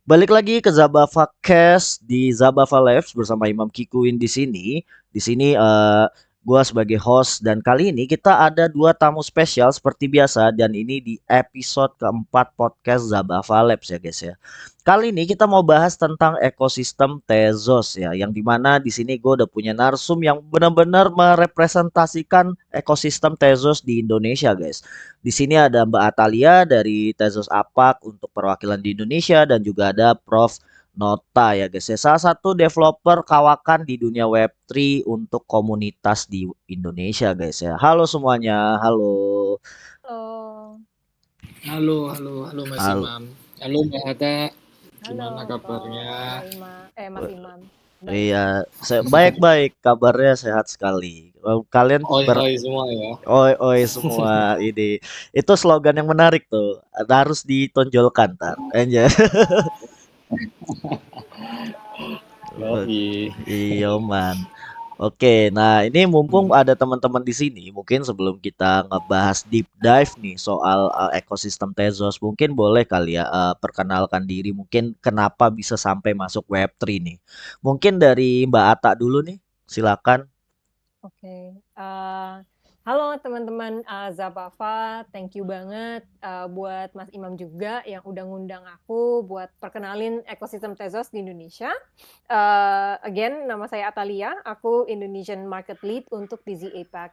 Balik lagi ke Zabava Cast di Zabava Labs bersama Imam Kikuin di sini. Di sini gua sebagai host dan kali ini kita ada dua tamu spesial seperti biasa dan ini di episode keempat podcast Zabava Labs ya guys ya. Kali ini kita mau bahas tentang ekosistem Tezos ya, yang dimana di sini gue udah punya narsum yang benar-benar merepresentasikan ekosistem Tezos di Indonesia guys. Di sini ada Mbak Atalia dari Tezos Apak untuk perwakilan di Indonesia dan juga ada Prof. Nota ya guys ya. Salah satu developer kawakan di dunia Web3 untuk komunitas di Indonesia guys ya. Halo semuanya, halo. Halo. Halo Mas Halo. Imam. Halo Mbak Ata, gimana Halo, kabarnya? Mas Imam. Baik. Iya, baik-baik, kabarnya sehat sekali. Kalian Oi semua ya. oi semua ini. Itu slogan yang menarik tuh. Harus ditonjolkan tar. Aja. Yoi. Iya man. Oke, nah ini mumpung ada teman-teman di sini, mungkin sebelum kita ngebahas deep dive nih soal ekosistem Tezos, mungkin boleh kali ya perkenalkan diri, mungkin kenapa bisa sampai masuk Web3 nih. Mungkin dari Mbak Ata dulu nih, silakan. Oke. Halo teman-teman Zabava, thank you banget buat Mas Imam juga yang udah ngundang aku buat perkenalin ekosistem Tezos di Indonesia. Again, nama saya Atalia, aku Indonesian Market Lead untuk TZ APAC.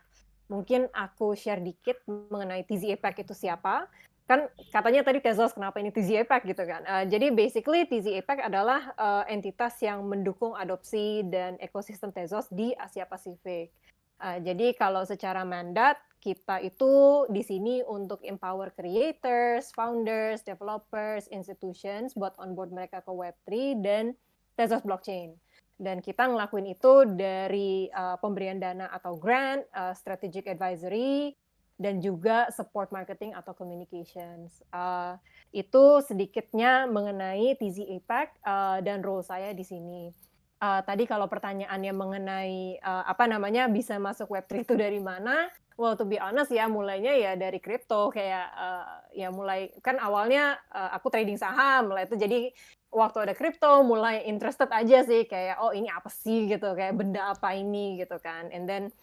Mungkin aku share dikit mengenai TZ APAC itu siapa. Kan katanya tadi Tezos, kenapa ini TZ APAC gitu kan. Jadi basically TZ APAC adalah entitas yang mendukung adopsi dan ekosistem Tezos di Asia Pasifik. Jadi kalau secara mandat, kita itu di sini untuk empower creators, founders, developers, institutions buat onboard mereka ke Web3 dan Tezos Blockchain. Dan kita ngelakuin itu dari pemberian dana atau grant, strategic advisory, dan juga support marketing atau communications. Itu sedikitnya mengenai TZ APAC dan role saya di sini. Tadi kalau pertanyaannya mengenai bisa masuk Web3 itu dari mana? Well, to be honest ya, mulainya ya dari kripto kayak ya mulai kan awalnya aku trading saham lah itu, jadi waktu ada kripto mulai interested aja sih kayak oh ini apa sih gitu, kayak benda apa ini gitu kan, and then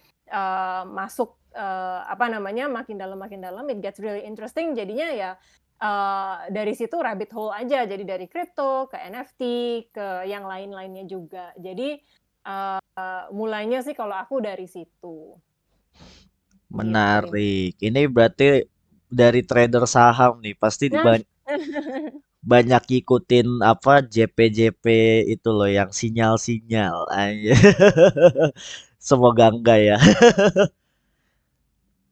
masuk makin dalam it gets really interesting, jadinya ya dari situ rabbit hole aja, jadi dari kripto ke NFT ke yang lain-lainnya juga. Jadi mulainya sih kalau aku dari situ. Menarik. Ini berarti dari trader saham nih, pasti Nah, banyak ngikutin apa JP-JP itu loh yang sinyal-sinyal aja. Semoga enggak ya.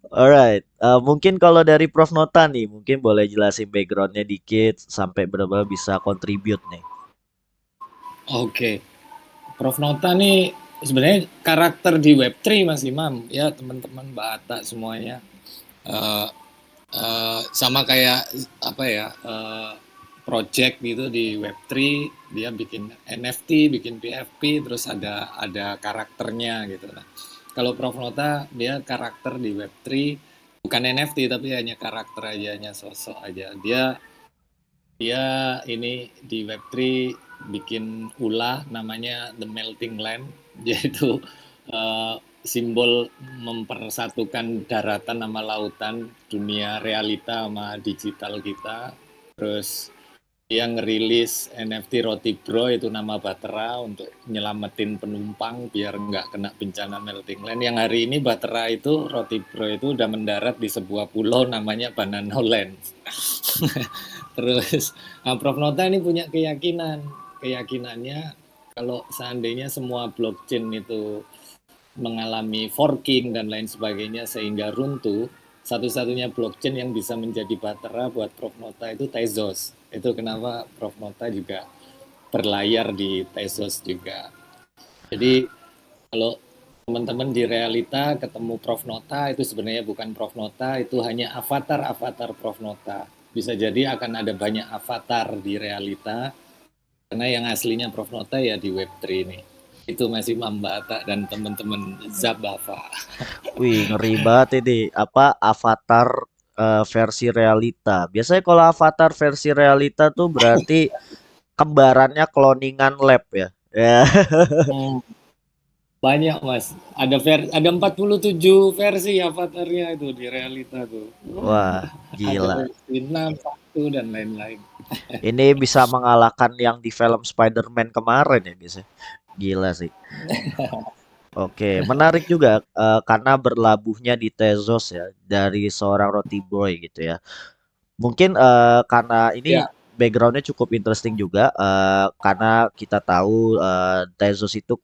Alright, mungkin kalau dari Prof Nota nih, mungkin boleh jelasin backgroundnya dikit sampai benar-benar bisa contribute nih. Oke. Prof Nota nih sebenarnya karakter di Web3 Mas Imam ya teman-teman Mbak Ata semuanya. Sama kayak project gitu di Web3, dia bikin NFT, bikin PFP, terus ada karakternya gitu. Nah, kalau Prof Nota dia karakter di Web3 bukan NFT tapi hanya karakter aja, hanya sosok aja. Dia ini di Web3 bikin ulah namanya The Melting Land, yaitu simbol mempersatukan daratan sama lautan, dunia realita sama digital kita. Terus dia ngerilis NFT Roti Bro, itu nama Batera untuk nyelamatin penumpang biar nggak kena bencana melting land. Yang hari ini Batera itu, Roti Bro itu udah mendarat di sebuah pulau namanya Banana Land. Terus Prof Nota ini punya keyakinannya kalau seandainya semua blockchain itu mengalami forking dan lain sebagainya sehingga runtuh, satu-satunya blockchain yang bisa menjadi batera buat Prof Nota itu Tezos. Itu kenapa Prof Nota juga berlayar di Tezos juga. Jadi kalau teman-teman di realita ketemu Prof Nota, itu sebenarnya bukan Prof Nota, itu hanya avatar Prof Nota. Bisa jadi akan ada banyak avatar di realita, karena yang aslinya Prof Nota ya di Web3 ini. Itu masih Mbak Ata dan teman-teman Zabava. Wih, ngeri banget ini. Apa avatar versi realita. Biasanya kalau avatar versi realita tuh berarti kembarannya cloningan lab ya. Ya. Hmm, banyak mas. Ada 47 versi avatarnya itu di realita tuh. Wah, Ada gila. versi 6, 1 dan lain-lain. Ini bisa mengalahkan yang di film Spider-Man kemarin ya, guys ya. Gila sih. Oke, menarik juga karena berlabuhnya di Tezos ya dari seorang roti boy gitu ya. Mungkin karena ini Ya, backgroundnya cukup interesting juga karena kita tahu Tezos itu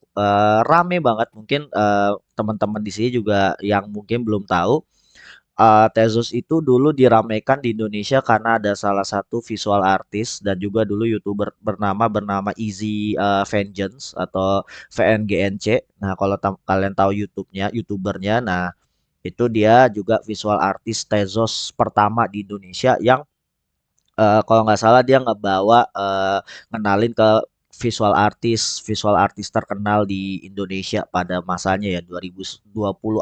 rame banget. Mungkin teman-teman di sini juga yang mungkin belum tahu Tezos itu dulu diramaikan di Indonesia karena ada salah satu visual artist dan juga dulu YouTuber bernama Easy Vengeance atau VNGNC. Nah, kalau kalian tahu YouTube-nya, YouTubernya, nah itu dia juga visual artist Tezos pertama di Indonesia yang kalau nggak salah dia ngebawa ngenalin ke visual artis terkenal di Indonesia pada masanya ya 2020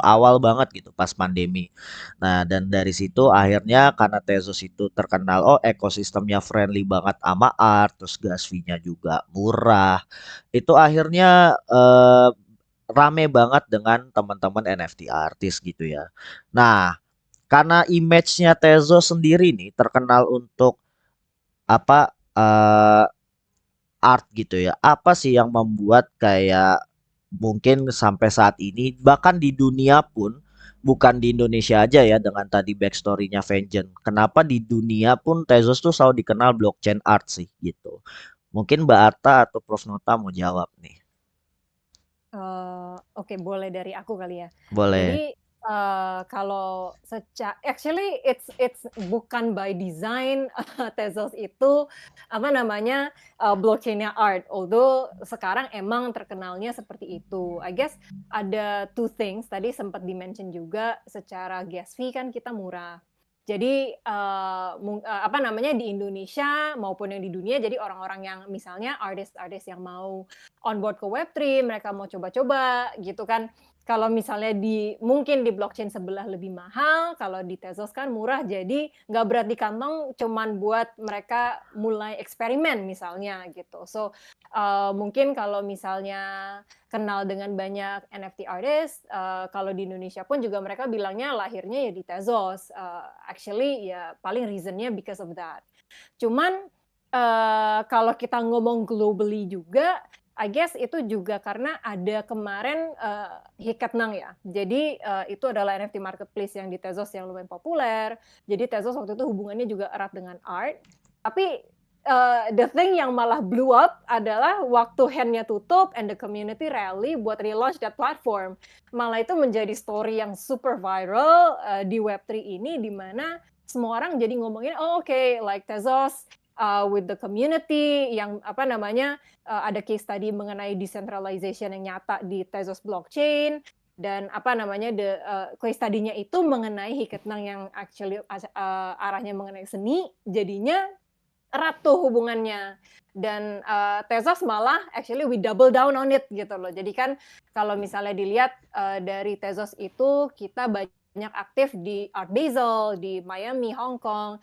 awal banget gitu pas pandemi. Nah, dan dari situ akhirnya karena Tezos itu terkenal oh ekosistemnya friendly banget sama art, terus gas fee-nya juga murah. Itu akhirnya rame banget dengan teman-teman NFT artis gitu ya. Nah, karena image-nya Tezos sendiri nih terkenal untuk apa art gitu ya. Apa sih yang membuat kayak mungkin sampai saat ini bahkan di dunia pun bukan di Indonesia aja ya dengan tadi backstory-nya Vengeance. Kenapa di dunia pun Tezos tuh selalu dikenal blockchain art sih gitu. Mungkin Mbak Arta atau Prof Nota mau jawab nih. Oke, boleh dari aku kali ya. Boleh. Jadi, kalau actually it's bukan by design, Tezos itu, apa namanya, blockchain-nya art, although sekarang emang terkenalnya seperti itu. I guess ada two things, tadi sempat di-mention juga, secara gas fee kan kita murah. Jadi, apa namanya, di Indonesia maupun yang di dunia, jadi orang-orang yang misalnya artis-artis yang mau on board ke Web3, mereka mau coba-coba gitu kan. Kalau misalnya mungkin di blockchain sebelah lebih mahal, kalau di Tezos kan murah, jadi nggak berat di kantong, cuman buat mereka mulai eksperimen misalnya gitu. So, mungkin kalau misalnya kenal dengan banyak NFT artist, kalau di Indonesia pun juga mereka bilangnya lahirnya ya di Tezos. Actually ya paling reason-nya because of that. Cuman, kalau kita ngomong globally juga, I guess itu juga karena ada kemarin, Hiketnang ya. Jadi, itu adalah NFT marketplace yang di Tezos yang lumayan populer. Jadi Tezos waktu itu hubungannya juga erat dengan art. Tapi, the thing yang malah blew up adalah waktu hand-nya tutup and the community rally buat relaunch that platform. Malah itu menjadi story yang super viral, di Web3 ini, di mana semua orang jadi ngomongin, "Oh oke, like Tezos, with the community," yang apa namanya, ada case study mengenai decentralization yang nyata di Tezos blockchain, dan apa namanya, case study-nya itu mengenai Hiketnang yang actually arahnya mengenai seni, jadinya erat tuh hubungannya. Dan, Tezos malah actually we double down on it gitu loh. Jadi kan kalau misalnya dilihat, dari Tezos itu kita banyak aktif di Art Basel, di Miami, Hong Kong,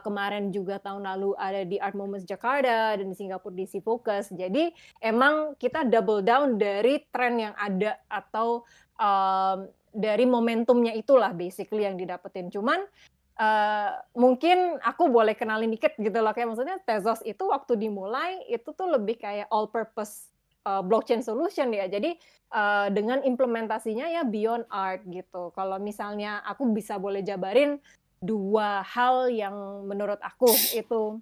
kemarin juga tahun lalu ada di Art Moments Jakarta, dan di Singapura di C-Focus. Jadi emang kita double down dari tren yang ada atau, dari momentumnya itulah basically yang didapetin. Cuman, mungkin aku boleh kenalin dikit gitu loh, kayak maksudnya Tezos itu waktu dimulai, itu tuh lebih kayak all purpose, blockchain solution ya. Jadi, dengan implementasinya ya beyond art gitu. Kalau misalnya aku bisa boleh jabarin 2 hal yang menurut aku itu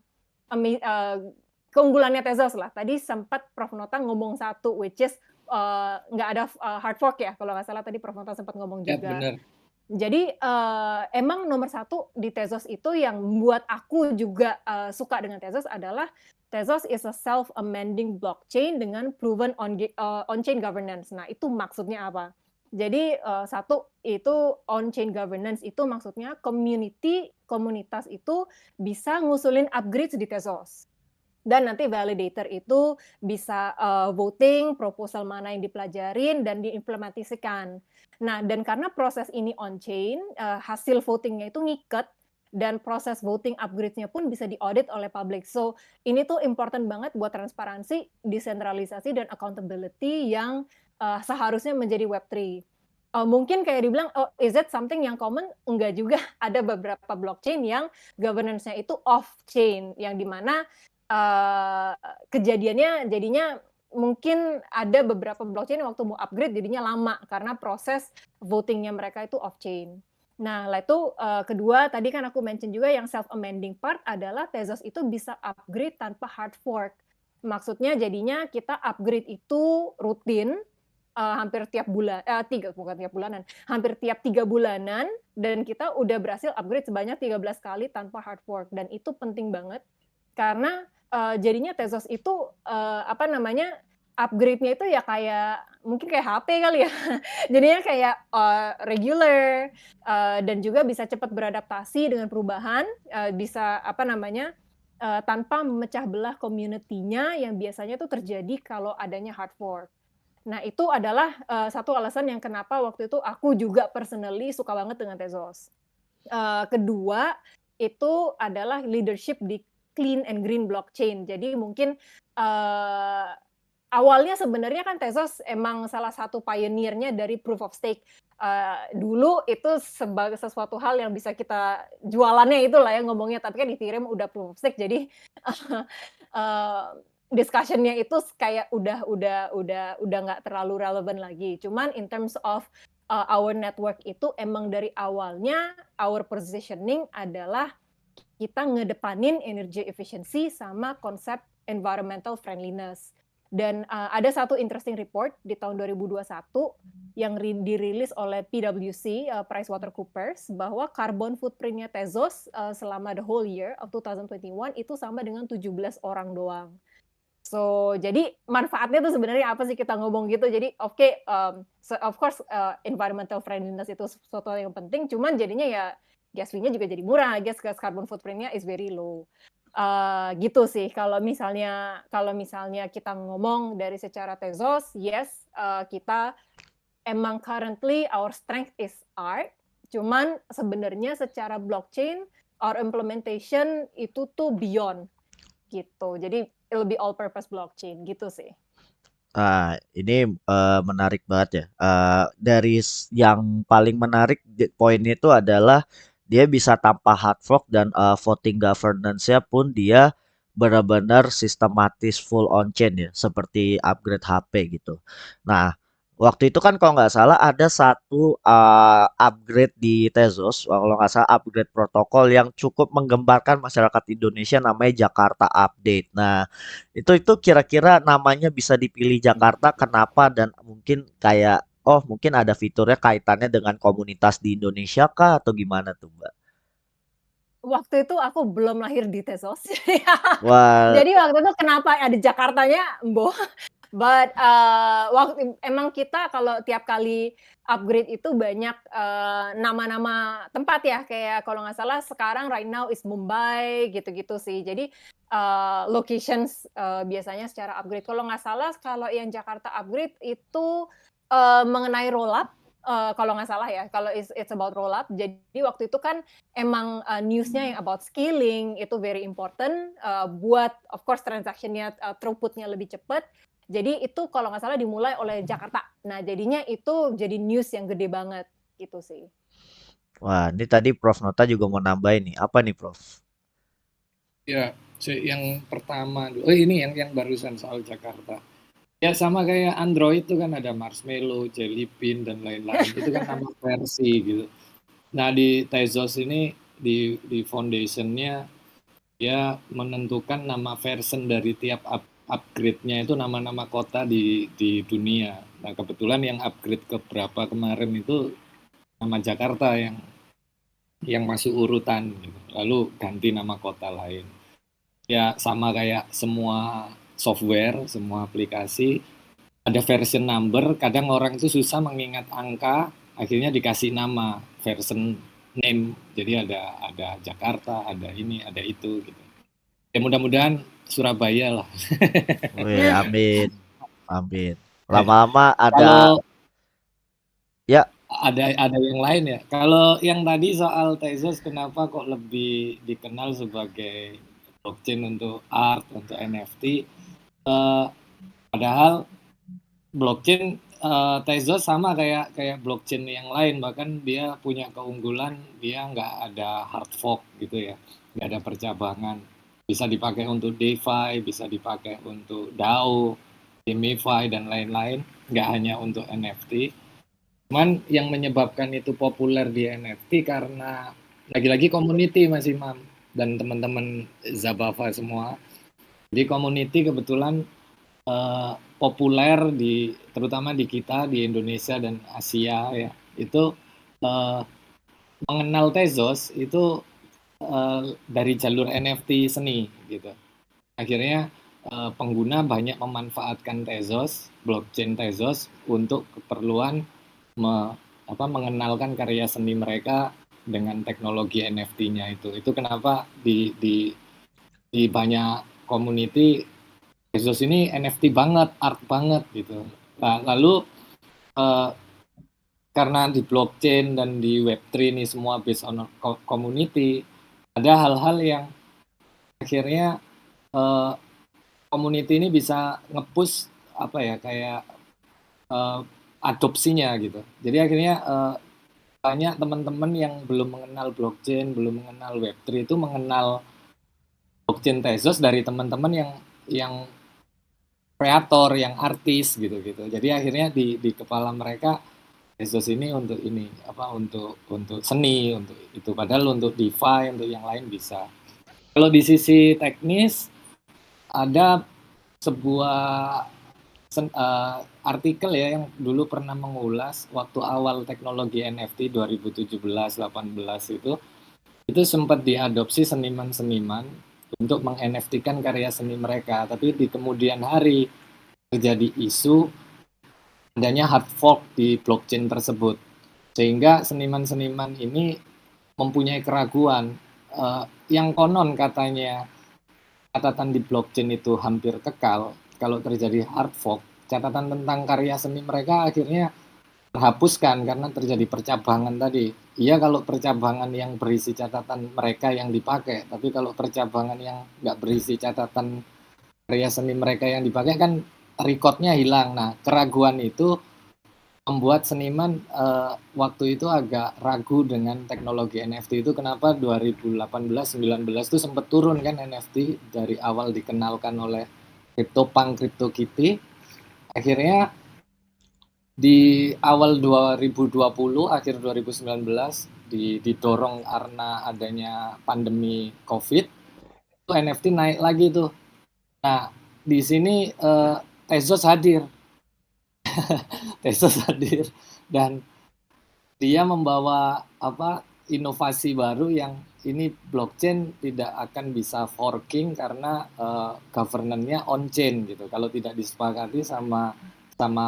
keunggulannya Tezos lah. Tadi sempat Prof Nota ngomong satu, which is, nggak ada, hard fork ya, kalau nggak salah tadi Prof Nota sempat ngomong ya juga. benar. Jadi, emang nomor satu di Tezos itu yang membuat aku juga, suka dengan Tezos adalah Tezos is a self-amending blockchain dengan proven on-chain governance. Nah, itu maksudnya apa? Jadi, satu itu on-chain governance itu maksudnya komunitas itu bisa ngusulin upgrades di Tezos. Dan nanti validator itu bisa, voting proposal mana yang dipelajarin dan diimplementasikan. Nah, dan karena proses ini on chain, hasil voting-nya itu ngiket, dan proses voting upgrade-nya pun bisa diaudit oleh publik. So, ini tuh important banget buat transparansi, desentralisasi, dan accountability yang seharusnya menjadi Web3. Mungkin kayak dibilang, oh, is it something yang common? Enggak juga. Ada beberapa blockchain yang governance-nya itu off-chain, yang dimana kejadiannya jadinya mungkin ada beberapa blockchain waktu mau upgrade jadinya lama karena proses votingnya mereka itu off-chain. Nah, lah itu kedua tadi kan aku mention juga yang self-amending part adalah Tezos itu bisa upgrade tanpa hard fork. Maksudnya jadinya kita upgrade itu rutin, hampir tiap bulan, bukan tiap bulanan, hampir tiap 3 bulanan, dan kita udah berhasil upgrade sebanyak 13 kali tanpa hard fork. Dan itu penting banget karena jadinya Tezos itu upgrade-nya itu ya kayak mungkin kayak HP kali ya. Jadinya kayak regular, dan juga bisa cepat beradaptasi dengan perubahan, bisa tanpa memecah belah community-nya yang biasanya tuh terjadi kalau adanya hard fork. Nah, itu adalah satu alasan yang kenapa waktu itu aku juga personally suka banget dengan Tezos. Kedua, itu adalah leadership di clean and green blockchain. Jadi mungkin awalnya sebenarnya kan Tezos emang salah satu pioneer-nya dari proof of stake. Dulu itu sebagai sesuatu hal yang bisa kita jualannya itulah ya ngomongnya, tapi kan Ethereum udah proof of stake, jadi discussion-nya itu kayak udah nggak terlalu relevan lagi. Cuman in terms of our network itu emang dari awalnya our positioning adalah kita ngedepanin energy efficiency sama konsep environmental friendliness. Dan ada satu interesting report di tahun 2021 yang dirilis oleh PwC, PricewaterhouseCoopers, bahwa carbon footprint-nya Tezos selama the whole year of 2021 itu sama dengan 17 orang doang. So, jadi manfaatnya tuh sebenarnya apa sih kita ngomong gitu. Jadi so of course environmental friendliness itu sesuatu yang penting, cuman jadinya ya gas fee-nya juga jadi murah, gas carbon footprint-nya is very low. Gitu sih kalau misalnya kita ngomong dari secara Tezos, yes, kita emang currently our strength is art, cuman sebenarnya secara blockchain our implementation itu tuh beyond gitu. Jadi lebih all purpose blockchain gitu sih. Ini menarik banget ya. Dari yang paling menarik poinnya itu adalah dia bisa tanpa hard fork dan voting governance-nya pun dia benar-benar sistematis full on chain ya, seperti upgrade HP gitu. Nah, waktu itu kan kalau nggak salah ada satu upgrade di Tezos, kalau nggak salah upgrade protokol yang cukup menggembarkan masyarakat Indonesia namanya Jakarta Update. Nah, itu kira-kira namanya bisa dipilih Jakarta kenapa dan mungkin kayak oh mungkin ada fiturnya kaitannya dengan komunitas di Indonesia kah atau gimana tuh Mbak? Waktu itu aku belum lahir di Tezos. Wah, Jadi waktu itu kenapa ada Jakartanya, mboh. But emang kita kalau tiap kali upgrade itu banyak nama-nama tempat ya, kayak kalau nggak salah sekarang right now is Mumbai gitu-gitu sih. Jadi locations biasanya secara upgrade. Kalau nggak salah kalau yang Jakarta upgrade itu mengenai rollup. Kalau nggak salah ya, kalau it's about rollup. Jadi waktu itu kan emang news-nya yang about scaling itu very important buat of course transaction-nya throughput-nya lebih cepat. Jadi itu kalau nggak salah dimulai oleh Jakarta. Nah, jadinya itu jadi news yang gede banget gitu sih. wah ini tadi Prof Nota juga mau nambahin nih. Apa nih Prof? Ya, yang pertama, ini yang barusan soal Jakarta. Ya sama kayak Android itu kan ada Marshmallow, Jelly Bean dan lain-lain. Itu kan nama versi gitu. Nah di Tezos ini di foundation-nya dia menentukan nama version dari tiap upgrade-nya itu nama-nama kota di dunia. Nah kebetulan yang upgrade ke berapa kemarin itu nama Jakarta yang masuk urutan gitu. Lalu ganti nama kota lain. Ya sama kayak semua software, semua aplikasi ada version number, kadang orang itu susah mengingat angka, akhirnya dikasih nama version name. Jadi ada Jakarta, ada ini, ada itu gitu. Ya mudah-mudahan Surabaya lah. Wih, amin. Amin. Ya. Lama-lama ada Kalau ya ada yang lain ya. Kalau yang tadi soal Tezos kenapa kok lebih dikenal sebagai blockchain untuk art, untuk NFT, eh, padahal blockchain Tezos sama kayak kayak blockchain yang lain, bahkan dia punya keunggulan dia nggak ada hard fork gitu ya, nggak ada percabangan, bisa dipakai untuk DeFi, bisa dipakai untuk DAO, GameFi dan lain-lain, nggak hanya untuk NFT. Cuman yang menyebabkan itu populer di NFT karena lagi-lagi community Mas Imam dan teman-teman Zabava semua. Jadi community kebetulan populer di terutama di kita di Indonesia dan Asia ya. Itu eh, mengenal Tezos itu dari jalur NFT seni gitu. Akhirnya pengguna banyak memanfaatkan Tezos, blockchain Tezos untuk keperluan mengenalkan karya seni mereka dengan teknologi NFT-nya itu. Itu kenapa di banyak community Tezos ini NFT banget, art banget gitu. Nah, lalu eh, karena di blockchain dan di Web3 ini semua based on community, ada hal-hal yang akhirnya eh, community ini bisa nge-push apa ya kayak eh, adopsinya gitu. Jadi akhirnya banyak teman-teman yang belum mengenal blockchain, belum mengenal Web3 itu mengenal blockchain Tezos dari teman-teman yang kreator, yang artis gitu-gitu. Jadi akhirnya di kepala mereka Tezos ini untuk ini apa untuk seni, untuk itu padahal untuk DeFi, untuk yang lain bisa. Kalau di sisi teknis ada sebuah artikel ya yang dulu pernah mengulas waktu awal teknologi NFT 2017-18 itu sempat diadopsi seniman-seniman untuk meng-NFT-kan karya seni mereka, tapi di kemudian hari terjadi isu adanya hard fork di blockchain tersebut, sehingga seniman-seniman ini mempunyai keraguan yang konon katanya catatan di blockchain itu hampir kekal. Kalau terjadi hard fork, catatan tentang karya seni mereka akhirnya terhapuskan karena terjadi percabangan tadi. Iya kalau percabangan yang berisi catatan mereka yang dipakai, tapi kalau percabangan yang nggak berisi catatan karya seni mereka yang dipakai kan recordnya hilang. Nah keraguan itu membuat seniman waktu itu agak ragu dengan teknologi NFT itu. Kenapa 2018-19 itu sempat turun kan NFT dari awal dikenalkan oleh CryptoPunk, CryptoKitty. Akhirnya di awal 2020, akhir 2019 didorong karena adanya pandemi COVID, itu NFT naik lagi tuh. Nah, di sini Tezos hadir. Tezos hadir dan dia membawa apa inovasi baru yang ini blockchain tidak akan bisa forking karena governance-nya on chain gitu. Kalau tidak disepakati sama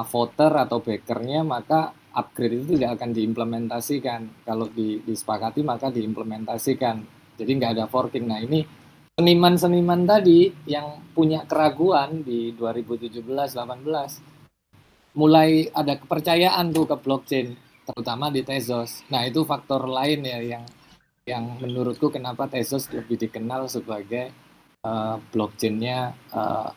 voter atau backernya maka upgrade itu tidak akan diimplementasikan. Kalau disepakati maka diimplementasikan. Jadi nggak ada forking. Nah ini seniman-seniman tadi yang punya keraguan di 2017-18 mulai ada kepercayaan tuh ke blockchain, terutama di Tezos. Nah itu faktor lain ya yang menurutku kenapa Tezos lebih dikenal sebagai blockchainnya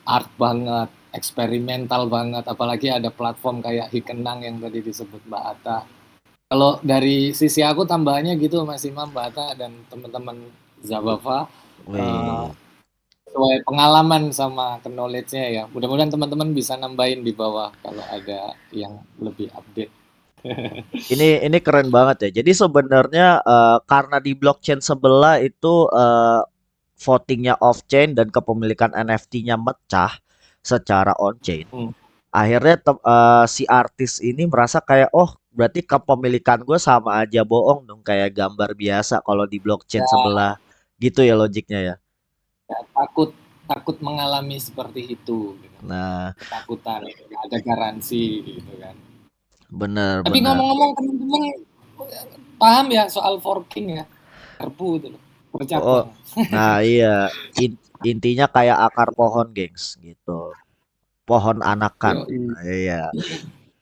art banget, eksperimental banget, apalagi ada platform kayak Hikenang yang tadi disebut Mbak Ata. Kalau dari sisi aku tambahannya gitu Mas Imam, Mbak Ata dan teman-teman Zabava, Wih. sesuai pengalaman sama knowledge-nya ya. Mudah-mudahan teman-teman bisa nambahin di bawah kalau ada yang lebih update. Ini keren banget ya. Jadi sebenarnya karena di blockchain sebelah itu votingnya off chain dan kepemilikan NFT-nya mecah secara on chain. Hmm. Akhirnya si artis ini merasa kayak oh berarti kepemilikan gue sama aja bohong dong kayak gambar biasa kalau di blockchain Ya, sebelah gitu ya logiknya ya. ya, takut takut mengalami seperti itu gitu. Nah, Ketakutan, nggak ada garansi gitu kan. Tapi benar-benar. ngomong-ngomong teman-teman paham ya soal forking ya, perpu itu loh, Oh, bercabang. nah iya intinya kayak akar pohon, gengs, gitu. Pohon anakan. Yo, Nah, iya.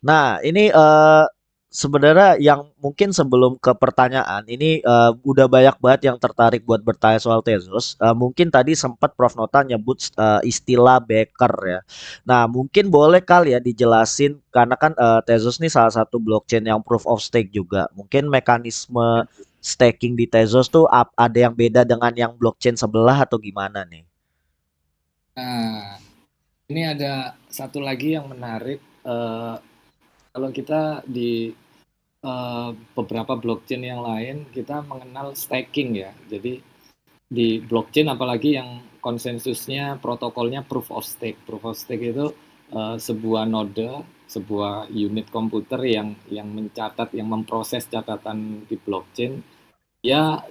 Nah, ini sebenarnya yang mungkin sebelum ke pertanyaan ini udah banyak banget yang tertarik buat bertanya soal Tezos. Mungkin tadi sempat Prof Nota nyebut istilah Baker ya. Nah, mungkin boleh kali ya dijelasin karena kan Tezos ini salah satu blockchain yang proof of stake juga. Mungkin mekanisme staking di Tezos tuh ada yang beda dengan yang blockchain sebelah atau gimana nih? Nah, ini ada satu lagi yang menarik. Kalau kita di beberapa blockchain yang lain, kita mengenal staking ya. Jadi di blockchain apalagi yang konsensusnya protokolnya proof of stake. Proof of stake itu sebuah node, sebuah unit komputer yang mencatat, yang memproses catatan di blockchain. Ya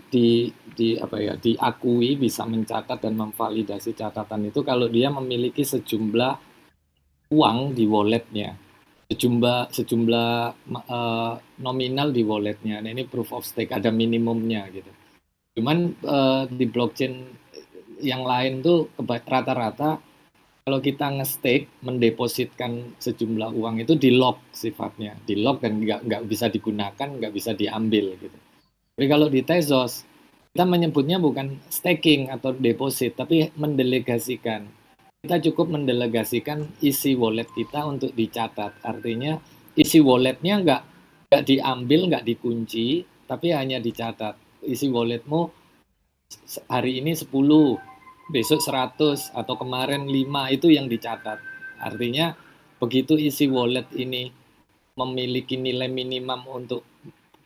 diakui bisa mencatat dan memvalidasi catatan itu kalau dia memiliki sejumlah uang di walletnya, sejumlah nominal di walletnya. Nah, ini proof of stake, ada minimumnya gitu. Cuman di blockchain yang lain tuh rata-rata kalau kita nge-stake, mendepositkan sejumlah uang itu di lock sifatnya, di lock dan nggak bisa digunakan, nggak bisa diambil gitu. Tapi kalau di Tezos, kita menyebutnya bukan staking atau deposit, tapi mendelegasikan. Kita cukup mendelegasikan isi wallet kita untuk dicatat. Artinya isi walletnya nggak diambil, nggak dikunci, tapi hanya dicatat. Isi walletmu hari ini 10, besok 100, atau kemarin 5, itu yang dicatat. Artinya begitu isi wallet ini memiliki nilai minimum untuk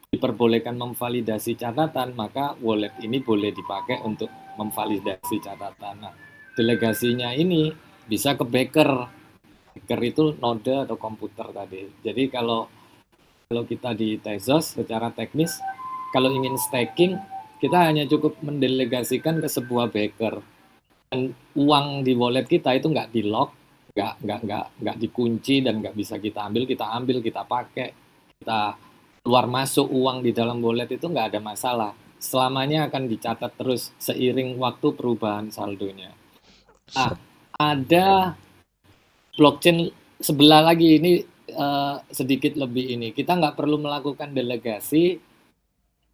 diperbolehkan memvalidasi catatan, maka wallet ini boleh dipakai untuk memvalidasi catatan. Nah, delegasinya ini bisa ke Baker. Baker itu node atau komputer tadi. Jadi kalau kita di Tezos secara teknis, kalau ingin staking, kita hanya cukup mendelegasikan ke sebuah Baker. Dan uang di wallet kita itu nggak di lock, nggak dikunci dan nggak bisa kita ambil, kita pakai, kita keluar masuk uang di dalam wallet itu nggak ada masalah. Selamanya akan dicatat terus seiring waktu perubahan saldonya. Nah, ada blockchain sebelah lagi ini sedikit lebih ini. Kita nggak perlu melakukan delegasi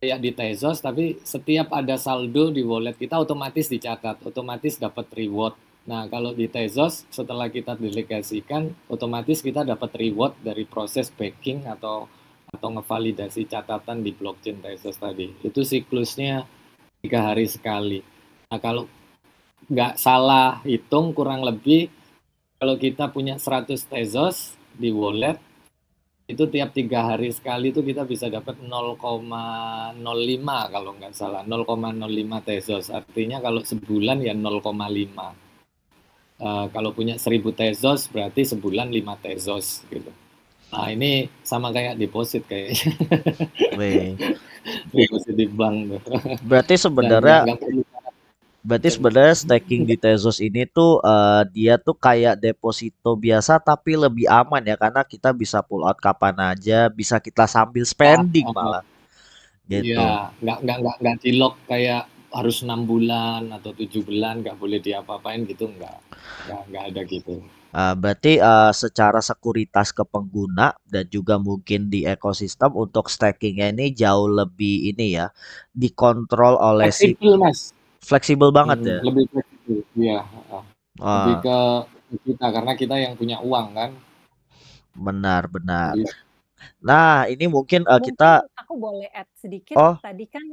kayak di Tezos, tapi setiap ada saldo di wallet kita otomatis dicatat, otomatis dapat reward. Nah, kalau di Tezos setelah kita delegasikan, otomatis kita dapat reward dari proses backing atau ngevalidasi catatan di blockchain Tezos tadi. Itu siklusnya 3 hari sekali. Nah, kalau nggak salah hitung, kurang lebih kalau kita punya 100 Tezos di wallet, itu tiap 3 hari sekali itu kita bisa dapat 0,05 kalau nggak salah, 0,05 Tezos. Artinya kalau sebulan ya 0,5. Kalau punya 1000 Tezos berarti sebulan 5 Tezos gitu. Nah, ini sama kayak deposit kayaknya. Wih. Deposit di bank. Berarti Dan sebenarnya nggak perlu. staking di Tezos ini tuh dia tuh kayak deposito biasa tapi lebih aman ya karena kita bisa pull out kapan aja, bisa kita sambil spending malah gitu. Iya, nggak di lock kayak harus 6 bulan atau 7 bulan, nggak boleh diapa-apain gitu, nggak ada gitu. Berarti secara sekuritas ke pengguna dan juga mungkin di ekosistem untuk stakingnya ini jauh lebih ini ya dikontrol oleh si Fleksibel mas. fleksibel banget ya. Lebih fleksibel, iya. Lebih Ah, ke kita karena kita yang punya uang kan. benar benar. Jadi, Nah ini mungkin Mungkin kita aku boleh add sedikit, oh tadi kan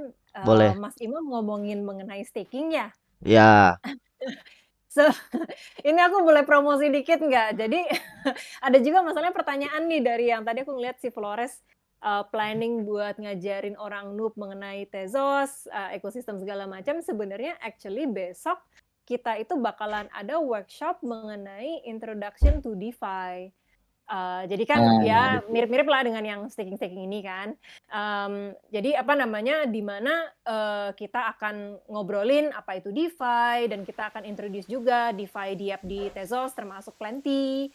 boleh Mas Imam ngomongin mengenai staking ya. ya So, ini aku boleh promosi dikit nggak? Jadi ada juga masalahnya pertanyaan nih dari yang tadi aku ngeliat si Flores planning buat ngajarin orang noob mengenai Tezos, ekosistem segala macam. Sebenarnya actually besok kita itu bakalan ada workshop mengenai introduction to DeFi. Jadi kan ya mirip-mirip lah dengan yang staking-staking ini kan. Jadi apa namanya, di mana kita akan ngobrolin apa itu DeFi dan kita akan introduce juga DeFi di app di Tezos termasuk Plenty.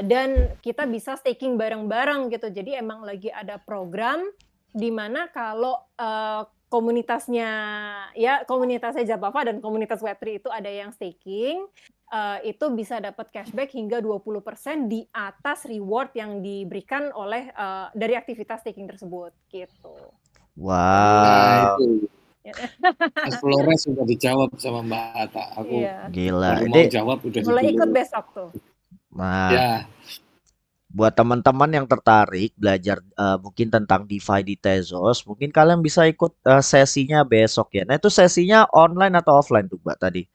Dan kita bisa staking bareng-bareng gitu. Jadi emang lagi ada program di mana kalau komunitasnya Zapava dan komunitas Web3 itu ada yang staking, itu bisa dapat cashback hingga 20% di atas reward yang diberikan oleh dari aktivitas staking tersebut gitu. Nah, Wow, itu Mas Flores sudah dijawab sama Mbak Ata. Aku Iya, gila. baru mau Ini, jawab udah boleh ikut dijawab. besok tuh. nah, Ya, buat teman-teman yang tertarik belajar mungkin tentang DeFi di Tezos, mungkin kalian bisa ikut sesinya besok ya. Nah, itu sesinya online atau offline tuh, Mbak tadi?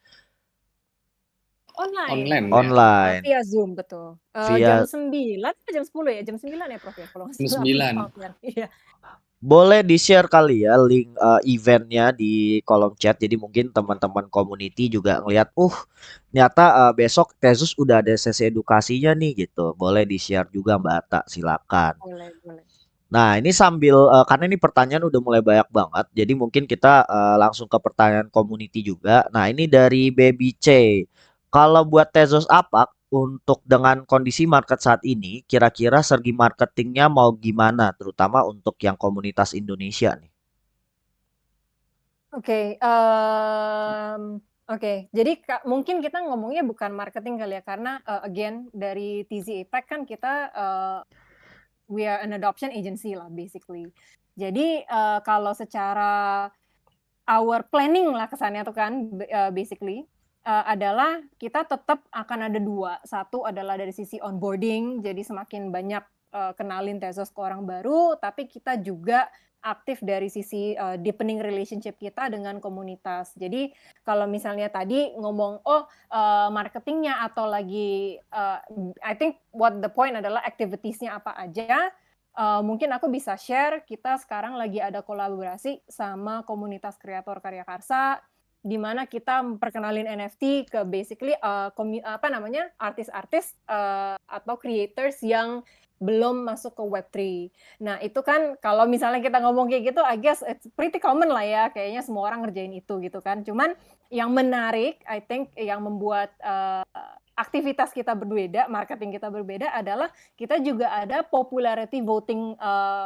Online, online ya. Online, via Zoom, betul. Jam via 9 atau jam 10 ya? Jam 9 ya, Prof ya? Kalau nggak Jam salah aku 9. lupa kan. Iya. boleh di-share kali ya link eventnya di kolom chat. Jadi mungkin teman-teman community juga ngelihat, ternyata besok Tezus udah ada sesi edukasinya nih gitu. Boleh di-share juga Mbak Ata, silakan. Boleh, boleh. Nah, ini sambil karena ini pertanyaan udah mulai banyak banget, jadi mungkin kita langsung ke pertanyaan community juga. Nah, ini dari Baby C. Kalau buat Tezos Apak untuk dengan kondisi market saat ini, kira-kira segi marketingnya mau gimana, terutama untuk yang komunitas Indonesia nih? Oke, oke. Jadi mungkin kita ngomongnya bukan marketing kali ya, karena again dari TZ Impact kan kita we are an adoption agency lah basically. Jadi kalau secara our planning lah kesannya tuh kan basically adalah kita tetap akan ada dua. Satu adalah dari sisi onboarding, jadi semakin banyak kenalin Tezos ke orang baru, tapi kita juga aktif dari sisi deepening relationship kita dengan komunitas. Jadi kalau misalnya tadi ngomong marketingnya atau lagi I think what the point adalah activitiesnya apa aja. Mungkin aku bisa share, kita sekarang lagi ada kolaborasi sama komunitas kreator karya karsa, di mana kita memperkenalin NFT ke basically artis-artis atau creators yang belum masuk ke Web3. Nah itu kan kalau misalnya kita ngomong kayak gitu, I guess it's pretty common lah ya, kayaknya semua orang ngerjain itu gitu kan. Cuman yang menarik, I think yang membuat aktivitas kita berbeda, marketing kita berbeda adalah kita juga ada popularity voting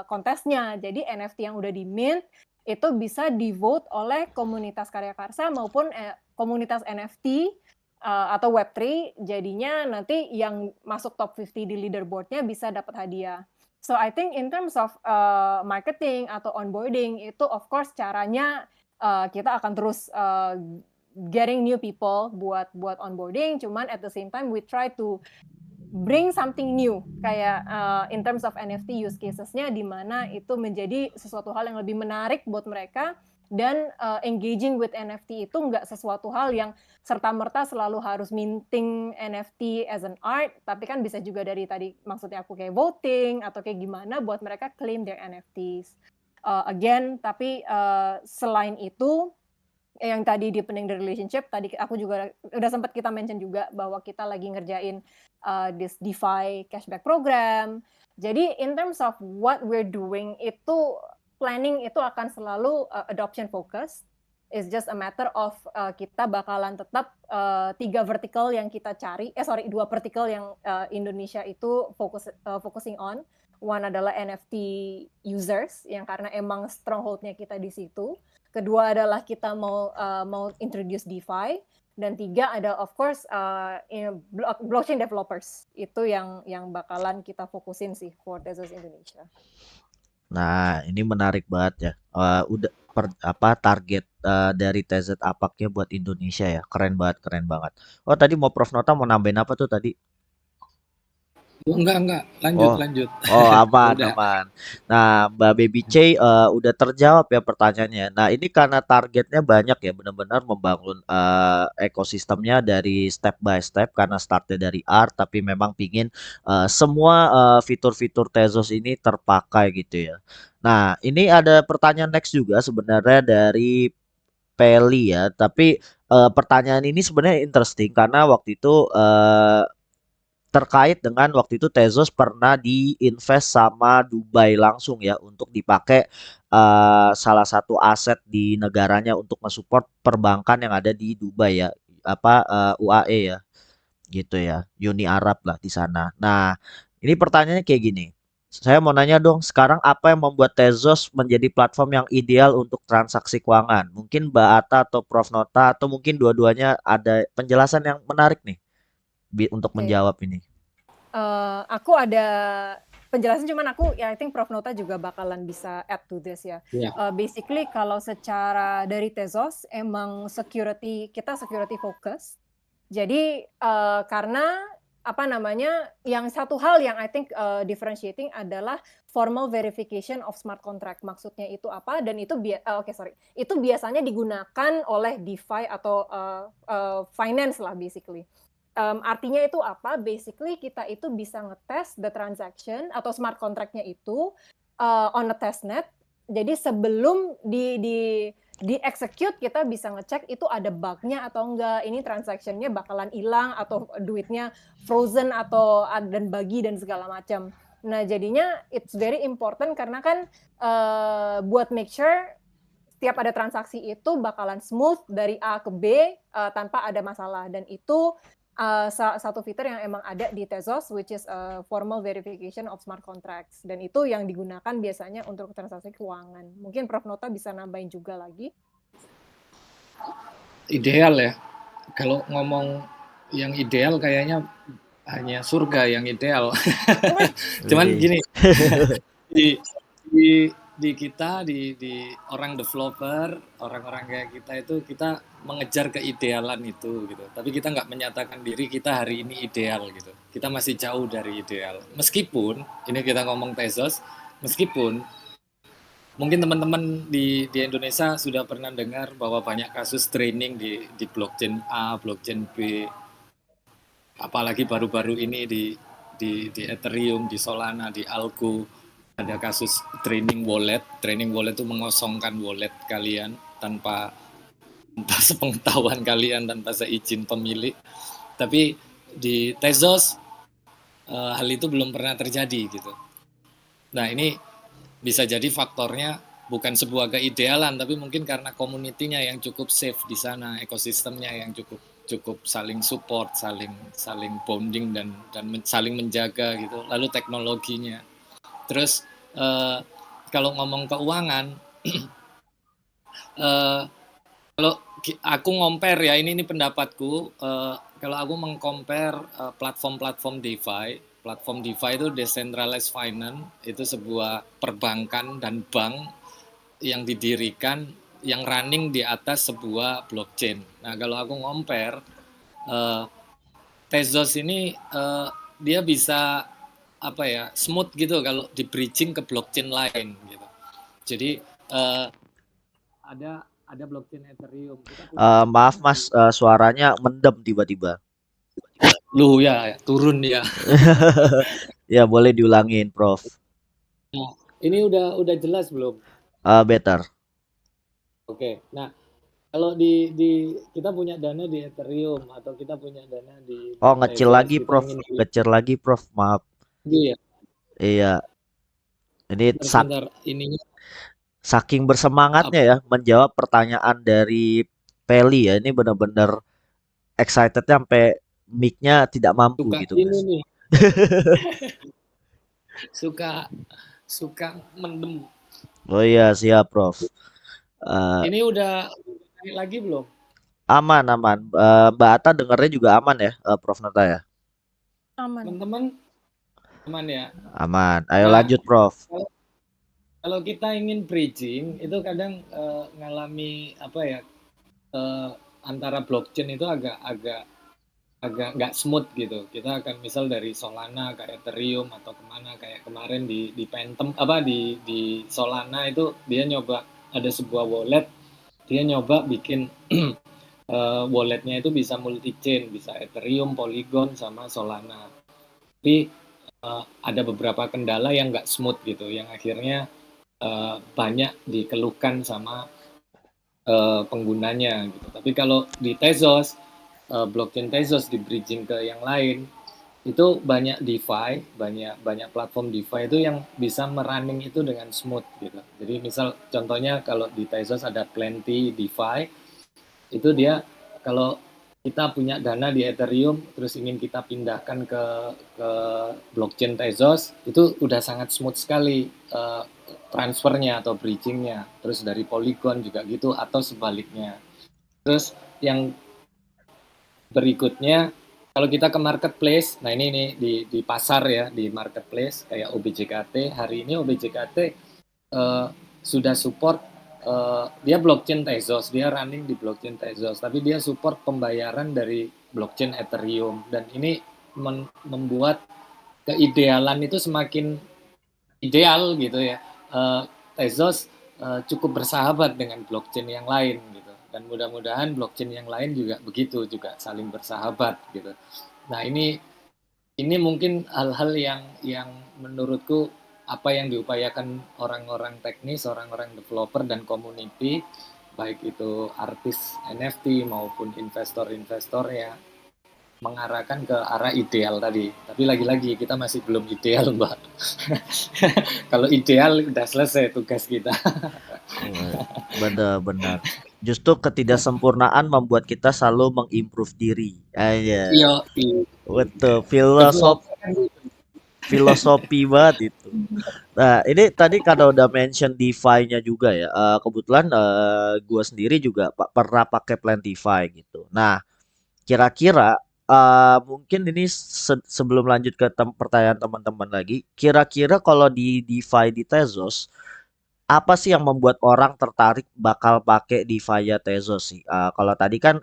kontesnya. Jadi NFT yang udah di mint itu bisa di-vote oleh komunitas karya karsa maupun komunitas NFT atau Web3. Jadinya nanti yang masuk top 50 di leaderboardnya bisa dapat hadiah. So I think in terms of marketing atau onboarding itu of course caranya kita akan terus getting new people buat onboarding, cuman at the same time we try to bring something new kayak in terms of NFT use cases-nya di mana itu menjadi sesuatu hal yang lebih menarik buat mereka dan engaging with NFT itu nggak sesuatu hal yang serta-merta selalu harus minting NFT as an art, tapi kan bisa juga dari tadi maksudnya aku kayak voting atau kayak gimana buat mereka claim their NFTs. Again, tapi selain itu yang tadi deepening the relationship, tadi aku juga udah sempat kita mention juga bahwa kita lagi ngerjain this DeFi cashback program. Jadi in terms of what we're doing itu planning itu akan selalu adoption focus. It's just a matter of kita bakalan tetap 3 vertical yang kita cari, 2 vertical yang Indonesia itu focusing on. One adalah NFT users yang karena emang stronghold-nya kita di situ. Kedua adalah kita mau introduce DeFi, dan 3 ada of course blockchain developers. Itu yang bakalan kita fokusin sih for Tezos Indonesia. Nah, ini menarik banget ya. Udah target dari TZ Apaknya buat Indonesia ya. Keren banget, keren banget. Oh, tadi mau Prof Nota mau nambahin apa tuh tadi? Enggak. Lanjut. Aman, Udah. aman. Nah, Mbak Baby C udah terjawab ya pertanyaannya. Nah, ini karena targetnya banyak ya, benar-benar membangun ekosistemnya dari step by step karena startnya dari art, tapi memang pingin semua fitur-fitur Tezos ini terpakai gitu ya. Nah, ini ada pertanyaan next juga sebenarnya dari Peli ya, tapi pertanyaan ini sebenarnya interesting karena waktu itu terkait dengan waktu itu Tezos pernah diinvest sama Dubai langsung ya untuk dipakai salah satu aset di negaranya untuk mensupport perbankan yang ada di Dubai ya, UAE ya, gitu ya, Uni Arab lah di sana. Nah, ini pertanyaannya kayak gini. Saya mau nanya dong, sekarang apa yang membuat Tezos menjadi platform yang ideal untuk transaksi keuangan? Mungkin Mbak Ata atau Prof Nota atau mungkin dua-duanya ada penjelasan yang menarik nih untuk Oke. menjawab ini. Aku ada penjelasan, cuman aku ya I think Prof Nota juga bakalan bisa add to this ya. Ya, Basically kalau secara dari Tezos emang kita security focus. Jadi karena apa namanya, yang satu hal yang I think differentiating adalah formal verification of smart contract. Maksudnya itu apa? Dan itu itu biasanya digunakan oleh DeFi atau finance lah basically. Artinya itu apa? Basically kita itu bisa ngetes the transaction atau smart contract-nya itu on a testnet. Jadi sebelum di execute kita bisa ngecek itu ada bug-nya atau enggak, ini transaction-nya bakalan hilang atau duitnya frozen atau dan bagi dan segala macam. Nah jadinya it's very important karena kan buat make sure setiap ada transaksi itu bakalan smooth dari A ke B tanpa ada masalah, dan itu satu fitur yang emang ada di Tezos, which is formal verification of smart contracts, dan itu yang digunakan biasanya untuk transaksi keuangan. Mungkin Prof Nota bisa nambahin juga lagi. ideal ya. Kalau ngomong yang ideal kayaknya hanya surga yang ideal. Cuman Widih. gini, di di kita di orang developer, orang-orang kayak kita itu kita mengejar keidealan itu gitu. Tapi kita nggak menyatakan diri kita hari ini ideal gitu. Kita masih jauh dari ideal. Meskipun ini kita ngomong Tezos, meskipun mungkin teman-teman di Indonesia sudah pernah dengar bahwa banyak kasus training di blockchain A, blockchain B, apalagi baru-baru ini di Ethereum, di Solana, di Algo ada kasus training wallet itu mengosongkan wallet kalian tanpa sepengetahuan kalian, tanpa seizin pemilik. Tapi di Tezos hal itu belum pernah terjadi gitu. Nah ini bisa jadi faktornya bukan sebuah keidealan, tapi mungkin karena community-nya yang cukup safe di sana, ekosistemnya yang cukup saling support, saling bonding dan saling menjaga gitu. Lalu teknologinya. Terus kalau ngomong keuangan, kalau aku compare ya, ini pendapatku, kalau aku mengcompare platform-platform DeFi itu decentralized finance, itu sebuah perbankan dan bank yang didirikan, yang running di atas sebuah blockchain. Nah kalau aku compare, Tezos ini dia bisa apa ya, smooth gitu kalau di bridging ke blockchain lain gitu. Jadi ada blockchain Ethereum. Kita punya Maaf Ethereum Mas, suaranya mendem tiba-tiba. Lu ya turun ya. Ya boleh diulangin, Prof. Nah, ini udah jelas belum? Better. Oke. Nah, kalau kita punya dana di Ethereum atau kita punya dana di Oh, ngecil Tezos, lagi, kita Prof. ingin Ngecil lagi, Prof. Maaf. iya, Iya, ini sebentar ininya saking bersemangatnya ya menjawab pertanyaan dari Peli ya. Ini benar-benar excitednya sampai mic-nya tidak mampu suka gitu, ini guys. nih, suka suka mendem. Oh iya, siap, Prof. Eh, Ini udah naik lagi belum? aman, aman. Mbak Ata dengarnya juga aman ya, Prof. Nata ya? Aman. Teman-teman aman ya. Aman. Ayo Nah, lanjut, Prof. kalau kita ingin bridging itu kadang ngalami apa ya, antara blockchain itu agak nggak smooth gitu. Kita akan misal dari Solana ke Ethereum atau kemana, kayak kemarin di Phantom apa di Solana itu dia nyoba ada sebuah wallet, dia nyoba bikin walletnya itu bisa multi chain, bisa Ethereum, Polygon sama Solana. Tapi ada beberapa kendala yang nggak smooth gitu, yang akhirnya banyak dikeluhkan sama penggunanya gitu. Tapi kalau di Tezos, blockchain Tezos di bridging ke yang lain, itu banyak DeFi, banyak platform DeFi itu yang bisa merunning itu dengan smooth gitu. Jadi misal contohnya kalau di Tezos ada Plenty DeFi, itu dia kalau kita punya dana di Ethereum, terus ingin kita pindahkan ke blockchain Tezos, itu udah sangat smooth sekali transfernya atau bridgingnya. Terus dari Polygon juga gitu, atau sebaliknya. Terus yang berikutnya, kalau kita ke marketplace, nah ini nih di pasar ya, di marketplace kayak OBJKT, hari ini OBJKT sudah support dia blockchain Tezos, dia running di blockchain Tezos, tapi dia support pembayaran dari blockchain Ethereum, dan ini membuat keidealan itu semakin ideal gitu ya. Tezos cukup bersahabat dengan blockchain yang lain gitu, dan mudah-mudahan blockchain yang lain juga begitu, juga saling bersahabat gitu. Nah ini mungkin hal-hal yang menurutku apa yang diupayakan orang-orang teknis, orang-orang developer dan community, baik itu artis NFT maupun investor-investor ya, mengarahkan ke arah ideal tadi. Tapi lagi-lagi kita masih belum ideal, Mbak. Kalau ideal udah selesai tugas kita. Benar-benar. Justru ketidaksempurnaan membuat kita selalu mengimprove diri. Aja. Iya, Betul, developer kan filosofi banget itu. Nah, ini tadi kalau udah mention DeFi-nya juga ya. Kebetulan gua sendiri juga pernah pakai Plantify gitu. Nah, kira-kira mungkin ini sebelum lanjut ke pertanyaan teman-teman lagi, kira-kira kalau di DeFi di Tezos, apa sih yang membuat orang tertarik bakal pakai DeFi-nya Tezos sih? Kalau tadi kan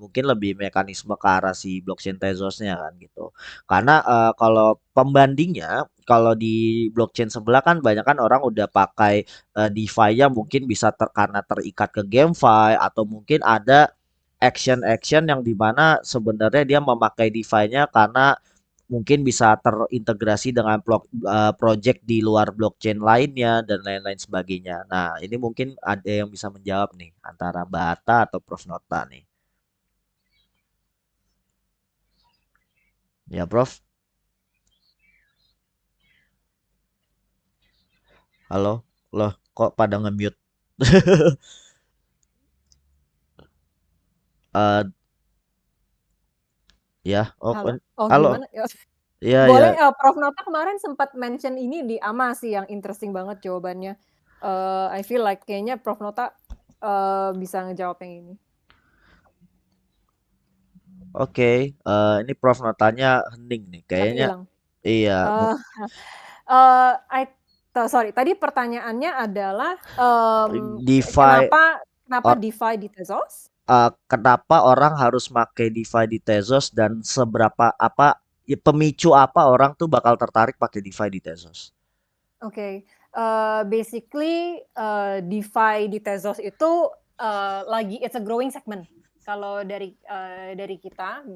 mungkin lebih mekanisme ke arah si blockchain Tezosnya kan gitu. Karena kalau pembandingnya, kalau di blockchain sebelah kan banyak kan orang udah pakai DeFi-nya mungkin bisa karena terikat ke GameFi, atau mungkin ada action-action yang dimana sebenarnya dia memakai DeFi-nya karena mungkin bisa terintegrasi dengan project di luar blockchain lainnya dan lain-lain sebagainya. Nah, ini mungkin ada yang bisa menjawab nih antara Mbak Atta atau Prof Nota nih. Ya, Prof. Halo. Loh, kok pada nge-mute? Eh, ya, oh, Halo? Oh, halo. gimana? Iya, ya. Boleh, Prof Nota kemarin sempat mention ini di AMA sih, yang interesting banget jawabannya. I feel like kayaknya Prof Nota bisa ngejawab yang ini. Oke, ini Prof Notanya hening nih. Tapi Kayaknya hilang. iya. Sorry, tadi pertanyaannya adalah DeFi kenapa DeFi di Tezos? kenapa orang harus pakai DeFi di Tezos, dan seberapa apa pemicu apa orang tuh bakal tertarik pakai DeFi di Tezos? Oke, basically DeFi di Tezos itu lagi it's a growing segment. Kalau dari kita,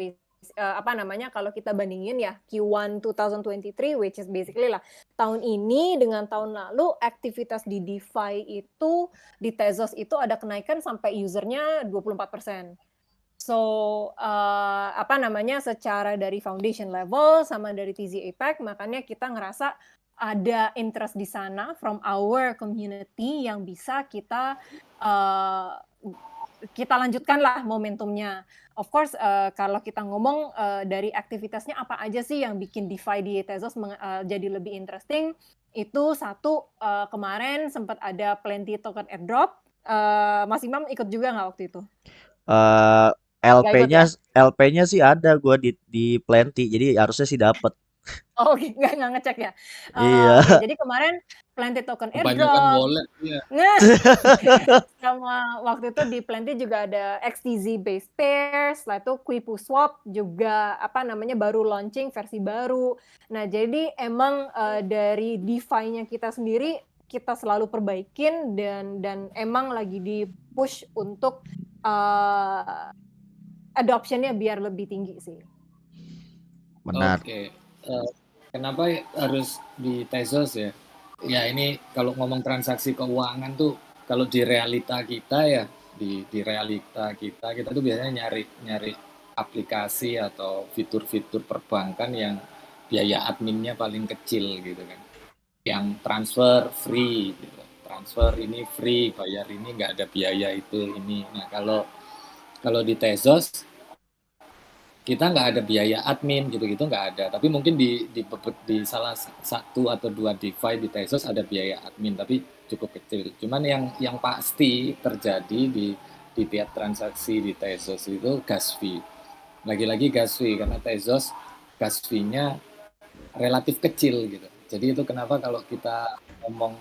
kalau kita bandingin ya Q1 2023, which is basically lah tahun ini dengan tahun lalu, aktivitas di DeFi itu di Tezos itu ada kenaikan sampai usernya 24%. So secara dari foundation level sama dari TZ APAC, makanya kita ngerasa ada interest di sana from our community yang bisa kita lanjutkan lah momentumnya. Of course, kalau kita ngomong dari aktivitasnya apa aja sih yang bikin DeFi di Tezos jadi lebih interesting, itu satu, kemarin sempat ada Plenty token airdrop. Mas Imam ikut juga nggak waktu itu? LP-nya ya? LP-nya sih ada gua di Plenty, jadi harusnya sih dapat. Oh, nggak ngecek ya? Iya. Oke, jadi kemarin Plenty token kebanyakan airdrop. wallet ya. Sama waktu itu di Plenty juga ada XTZ based pairs, setelah itu Quipu Swap juga baru launching versi baru. Nah, jadi emang dari DeFi-nya kita sendiri kita selalu perbaikin dan emang lagi di push untuk adoption-nya biar lebih tinggi sih. Benar. Oke. Kenapa harus di Tezos ya? Ya ini kalau ngomong transaksi keuangan tuh, kalau di realita kita ya, di realita kita tuh biasanya nyari aplikasi atau fitur-fitur perbankan yang biaya adminnya paling kecil gitu kan. Yang transfer free gitu. Transfer ini free, bayar ini nggak ada biaya itu ini. Nah, kalau di Tezos kita nggak ada biaya admin gitu-gitu nggak ada. Tapi mungkin di salah satu atau dua DeFi di Tezos ada biaya admin, tapi cukup kecil. Cuman yang pasti terjadi di tiap transaksi di Tezos itu gas fee. Lagi-lagi gas fee karena Tezos gas fee-nya relatif kecil gitu. Jadi itu kenapa kalau kita ngomong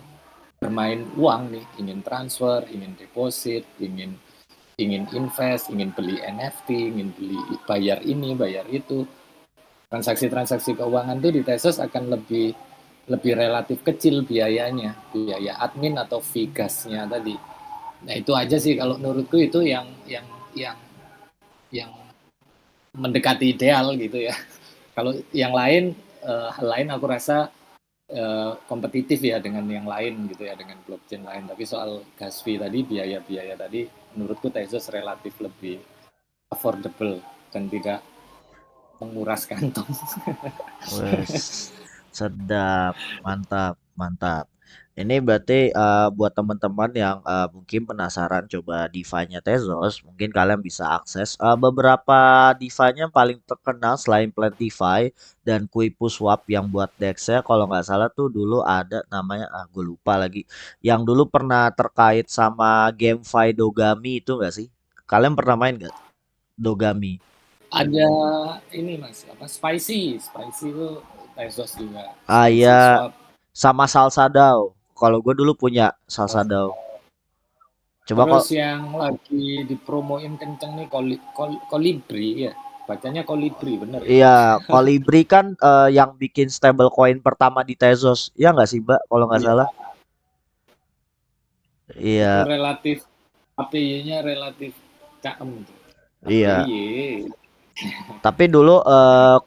bermain uang nih, ingin transfer, ingin deposit, ingin invest, ingin beli NFT, ingin beli bayar ini, bayar itu. Transaksi-transaksi keuangan itu di Tesos akan lebih relatif kecil biayanya, biaya admin atau fee gasnya tadi. Nah itu aja sih kalau menurutku itu yang mendekati ideal gitu ya. Kalau yang lain hal lain aku rasa kompetitif ya dengan yang lain gitu ya, dengan blockchain lain. Tapi soal gas fee tadi, biaya-biaya tadi, menurutku Tezos relatif lebih affordable dan tidak menguras kantong. Wes, sedap, mantap, mantap. Ini berarti buat teman-teman yang mungkin penasaran coba DeFi-nya Tezos, mungkin kalian bisa akses beberapa DeFi-nya yang paling terkenal selain Plantify dan Swap yang buat DEX-nya. Kalau nggak salah tuh dulu ada namanya, gue lupa lagi. Yang dulu pernah terkait sama GameFi Dogami itu nggak sih? Kalian pernah main nggak Dogami? Ada ini mas, apa spicy itu Tezos juga, Ah spicy ya, swap. sama Salsa DAO. Kalau gue dulu punya Salsa DAO. Coba kok, Terus yang lagi dipromoin kenceng nih Kolibri ya, bacanya Kolibri bener ya. iya, Kolibri kan yang bikin stablecoin pertama di Tezos. Iya nggak sih, Mbak? Kalau nggak Iya, salah. itu Iya, relatif APY-nya relatif caem tuh. iya. APY. Tapi dulu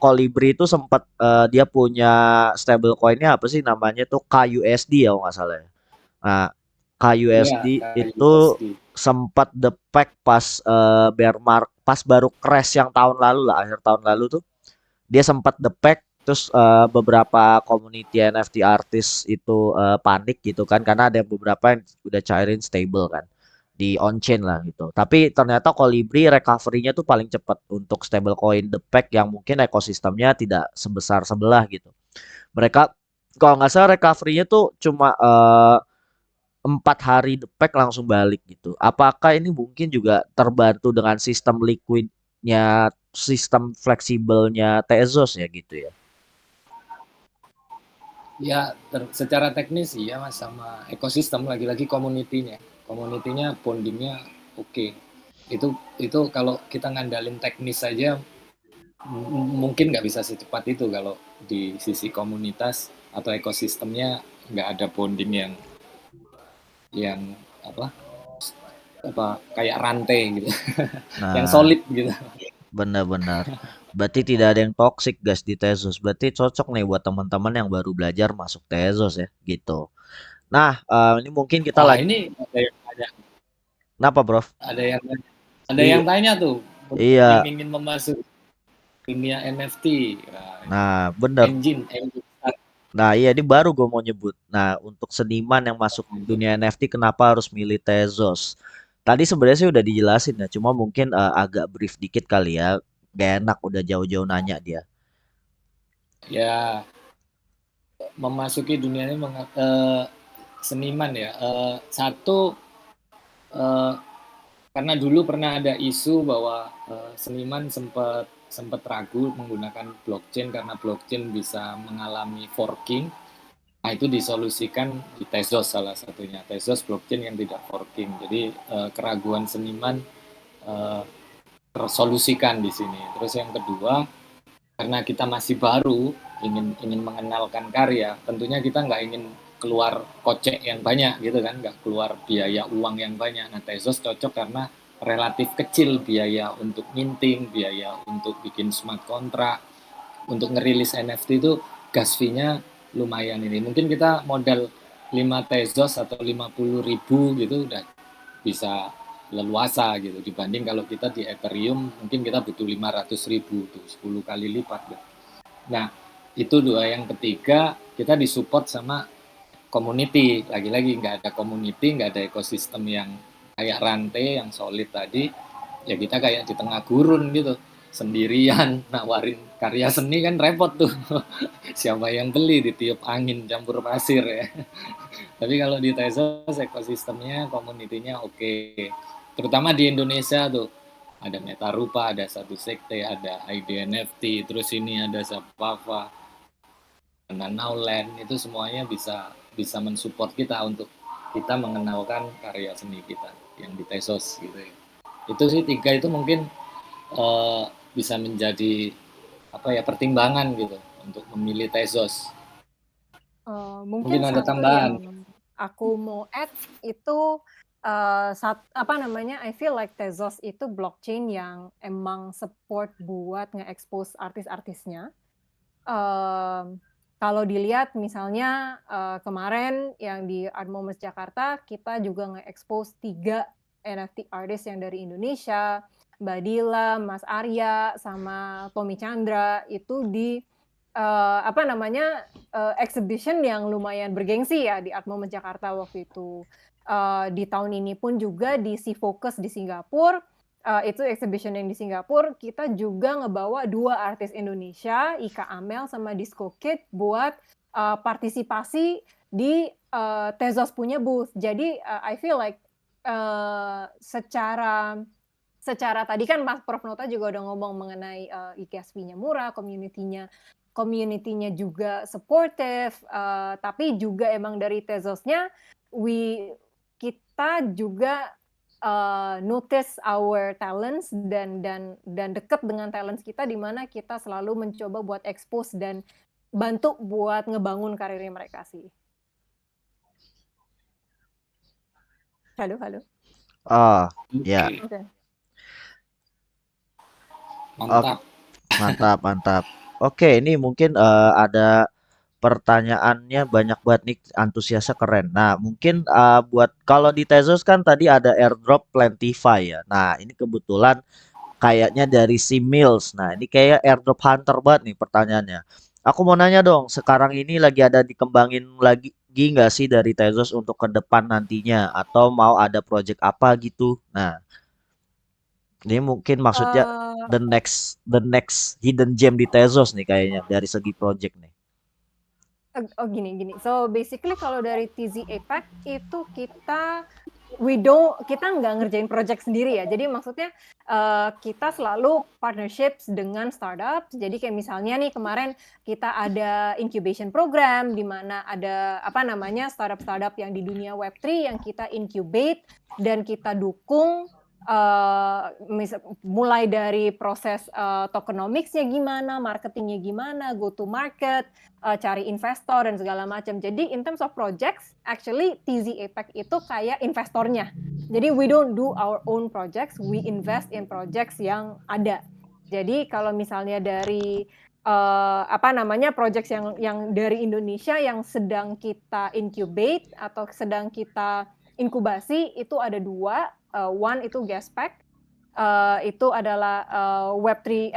Kolibri itu sempat dia punya stablecoinnya apa sih namanya tuh KUSD ya kalau nggak salah ya. Nah, Iya, KUSD itu KUSD. sempat depek pas bear market, pas baru crash yang tahun lalu lah, akhir tahun lalu tuh. Dia sempat depek terus beberapa community NFT artis itu panik gitu kan karena ada beberapa yang udah cairin stable kan di on chain lah gitu. Tapi ternyata Kolibri recovery-nya tuh paling cepat untuk stablecoin depek yang mungkin ekosistemnya tidak sebesar sebelah gitu. Mereka kalau nggak salah recovery-nya tuh cuma 4 hari depek langsung balik gitu. Apakah ini mungkin juga terbantu dengan sistem liquidnya, sistem fleksibelnya Tezos ya gitu ya? Ya, secara teknis iya mas, sama ekosistem lagi-lagi komunitinya bondingnya oke. Itu kalau kita ngandalin teknis saja mungkin nggak bisa secepat itu kalau di sisi komunitas atau ekosistemnya nggak ada bonding yang apa apa kayak rantai gitu, yang Nah, solid gitu. benar-benar. Berarti tidak ada yang toxic guys di Tezos. Berarti cocok nih buat teman-teman yang baru belajar masuk Tezos ya gitu. Nah, ini mungkin kita Wah lagi. ini Kenapa, Bro? ada yang ada yang Iya, tanya tuh yang iya. ingin masuk dunia NFT. Nah, ini Nah, bener. engine start Nah, iya ini baru gue mau nyebut. Nah, untuk seniman yang masuk itu. dunia NFT kenapa harus milih Tezos? Tadi sebenarnya sih udah dijelasin ya, cuma mungkin agak brief dikit kali ya. Gak enak udah jauh-jauh nanya dia. Ya, memasuki dunia ini seniman ya. Satu eh, karena dulu pernah ada isu bahwa seniman sempat sempat ragu menggunakan blockchain karena blockchain bisa mengalami forking. Nah, itu disolusikan di Tezos salah satunya. Tezos blockchain yang tidak forking. Jadi keraguan seniman eh, tersolusikan di sini. Terus yang kedua, karena kita masih baru, ingin ingin mengenalkan karya, tentunya kita nggak ingin keluar kocek yang banyak gitu kan, nggak keluar biaya uang yang banyak. Nah, Tezos cocok karena relatif kecil biaya untuk minting, biaya untuk bikin smart contract, untuk ngerilis NFT itu gas fee-nya lumayan ini. Mungkin kita modal 5 Tezos atau 50.000 gitu udah bisa leluasa gitu, dibanding kalau kita di Ethereum mungkin kita butuh 500.000 tuh 10 kali lipat gitu. Nah itu dua. Yang ketiga, kita disupport sama community. Lagi-lagi nggak ada community, nggak ada ekosistem yang kayak rantai yang solid tadi, ya kita kayak di tengah gurun gitu. sendirian nawarin karya seni kan repot tuh. Siapa yang beli, ditiup angin campur pasir ya. Tapi kalau di Tezos ekosistemnya, komunitinya oke. Terutama di Indonesia tuh. Ada Metarupa, ada Satu Sekte, ada IDNFT, terus ini ada Zapava, ada Nowland, itu semuanya bisa mensupport kita untuk kita mengenalkan karya seni kita yang di Tezos gitu ya. Itu sih 3 itu mungkin bisa menjadi pertimbangan gitu untuk memilih Tezos. Mungkin Mungkin ada satu tambahan. yang aku mau add itu I feel like Tezos itu blockchain yang emang support buat nge-expose artis-artisnya. Kalau dilihat misalnya kemarin yang di Art Moments Jakarta, kita juga nge-expose 3 NFT artist yang dari Indonesia, Mbak Dila, Mas Arya, sama Tommy Chandra, itu di exhibition yang lumayan bergengsi ya di Art Moments Jakarta waktu itu. Di tahun ini pun juga di Sea Focus di Singapura, itu exhibition yang di Singapura, kita juga ngebawa 2 artis Indonesia, Ika Amel sama Disco Kid, buat partisipasi di Tezos punya booth. Jadi I feel like secara tadi kan Mas Prof Nota juga udah ngomong mengenai IKSP-nya murah, community-nya juga supportive, tapi juga emang dari Tezosnya kita juga notice our talents dan dekat dengan talents kita, di mana kita selalu mencoba buat expose dan bantu buat ngebangun karirnya mereka sih. Halo. Ya. Oke. Mantap. Oke, ini mungkin ada pertanyaannya banyak banget nih, antusiasnya keren. Nah, mungkin buat kalau di Tezos kan tadi ada airdrop Plentify ya. Nah, ini kebetulan kayaknya dari si Mills. Nah, ini kayak airdrop hunter banget nih pertanyaannya. Aku mau nanya dong, sekarang ini lagi ada dikembangin lagi nggak sih dari Tezos untuk ke depan nantinya? Atau mau ada project apa gitu? Nah, ini mungkin maksudnya the next hidden gem di Tezos nih kayaknya dari segi project nih. Gini. So basically kalau dari TZ APAC itu kita nggak ngerjain project sendiri ya. Jadi maksudnya kita selalu partnerships dengan startup. Jadi kayak misalnya nih kemarin kita ada incubation program di mana ada startup yang di dunia Web3 yang kita incubate dan kita dukung. Mulai dari proses tokenomics-nya gimana, marketingnya gimana, go to market, cari investor dan segala macam. Jadi in terms of projects, actually TZ APAC itu kayak investornya. Jadi we don't do our own projects, we invest in projects yang ada. Jadi kalau misalnya dari projects yang dari Indonesia yang sedang kita incubate atau sedang kita inkubasi, itu ada 2. One itu Gaspack, itu adalah Web3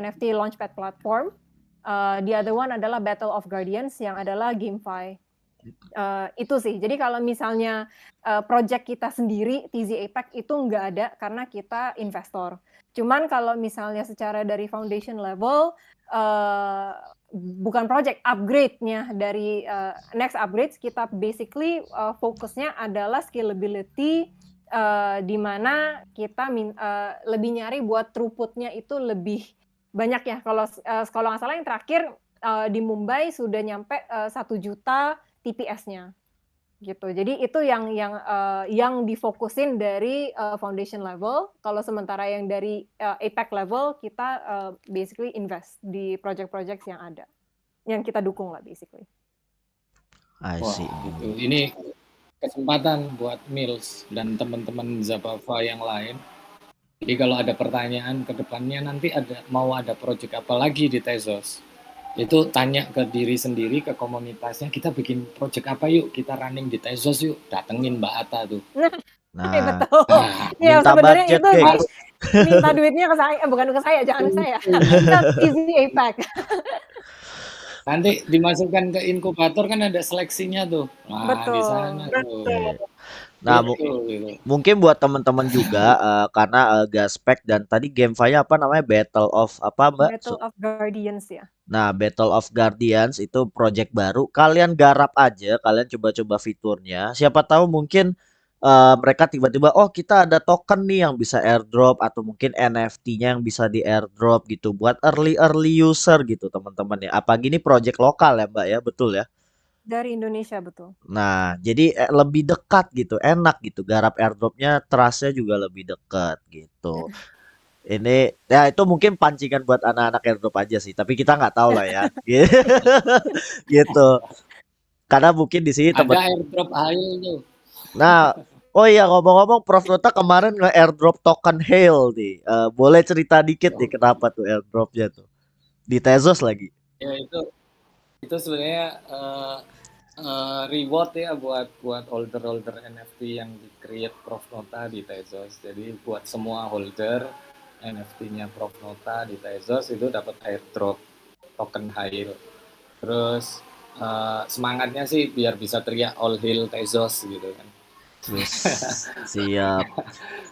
NFT Launchpad platform. The other one adalah Battle of Guardians yang adalah GameFi. Itu sih. Jadi kalau misalnya project kita sendiri TZ APAC itu nggak ada karena kita investor. Cuman kalau misalnya secara dari foundation level, bukan project, upgrade-nya dari next upgrades, kita basically fokusnya adalah scalability, di mana kita lebih nyari buat throughput-nya itu lebih banyak ya. Kalau nggak salah yang terakhir di Mumbai sudah nyampe 1 juta TPS-nya gitu. Jadi itu yang difokusin dari foundation level. Kalau sementara yang dari APAC level kita basically invest di project-project yang ada, yang kita dukung lah basically. I see. Gitu. Ini kesempatan buat Mills dan teman-teman Zapava yang lain. Jadi kalau ada pertanyaan ke depannya nanti mau ada project apa lagi di Tezos, itu tanya ke diri sendiri, ke komunitasnya, kita bikin project apa yuk, kita running di Tezos yuk, datengin Mbak Ata tuh. Nah, betul. Ya minta sebenarnya budget, itu guys. minta duitnya ke saya, bukan ke saya, jangan ke saya. Ke TZ APAC. Nanti dimasukkan ke inkubator kan ada seleksinya tuh. Nah, Betul. di sana tuh. Nah, betul gitu. mungkin buat teman-teman juga karena Gaspek dan tadi GameFi-nya apa namanya Battle of apa Mbak? Battle of Guardians ya. Nah, Battle of Guardians itu project baru. Kalian garap aja, kalian coba-coba fiturnya. Siapa tahu mungkin mereka tiba-tiba, oh kita ada token nih yang bisa airdrop atau mungkin NFT-nya yang bisa di airdrop gitu buat early user gitu teman-teman ya. Apa gini project lokal ya Mbak ya, betul ya? Dari Indonesia betul. Nah, jadi lebih dekat gitu, enak gitu. Garap airdropnya, trustnya juga lebih dekat gitu. Ini ya itu mungkin pancingan buat anak-anak airdrop aja sih, tapi kita nggak tahu lah ya. Gitu. Karena mungkin di sini Ada teman. airdrop AIL tuh. Nah, oh iya ngomong-ngomong Prof Nota kemarin nge-airdrop token Hail nih. Boleh cerita dikit nih kenapa tuh airdropnya tuh? Di Tezos lagi. Ya itu sebenarnya reward ya buat holder NFT yang di create Prof Nota di Tezos. Jadi buat semua holder NFT-nya Prof Nota di Tezos itu dapat airdrop token Hail. Terus semangatnya sih biar bisa teriak all hail Tezos gitu kan. Wis, siap,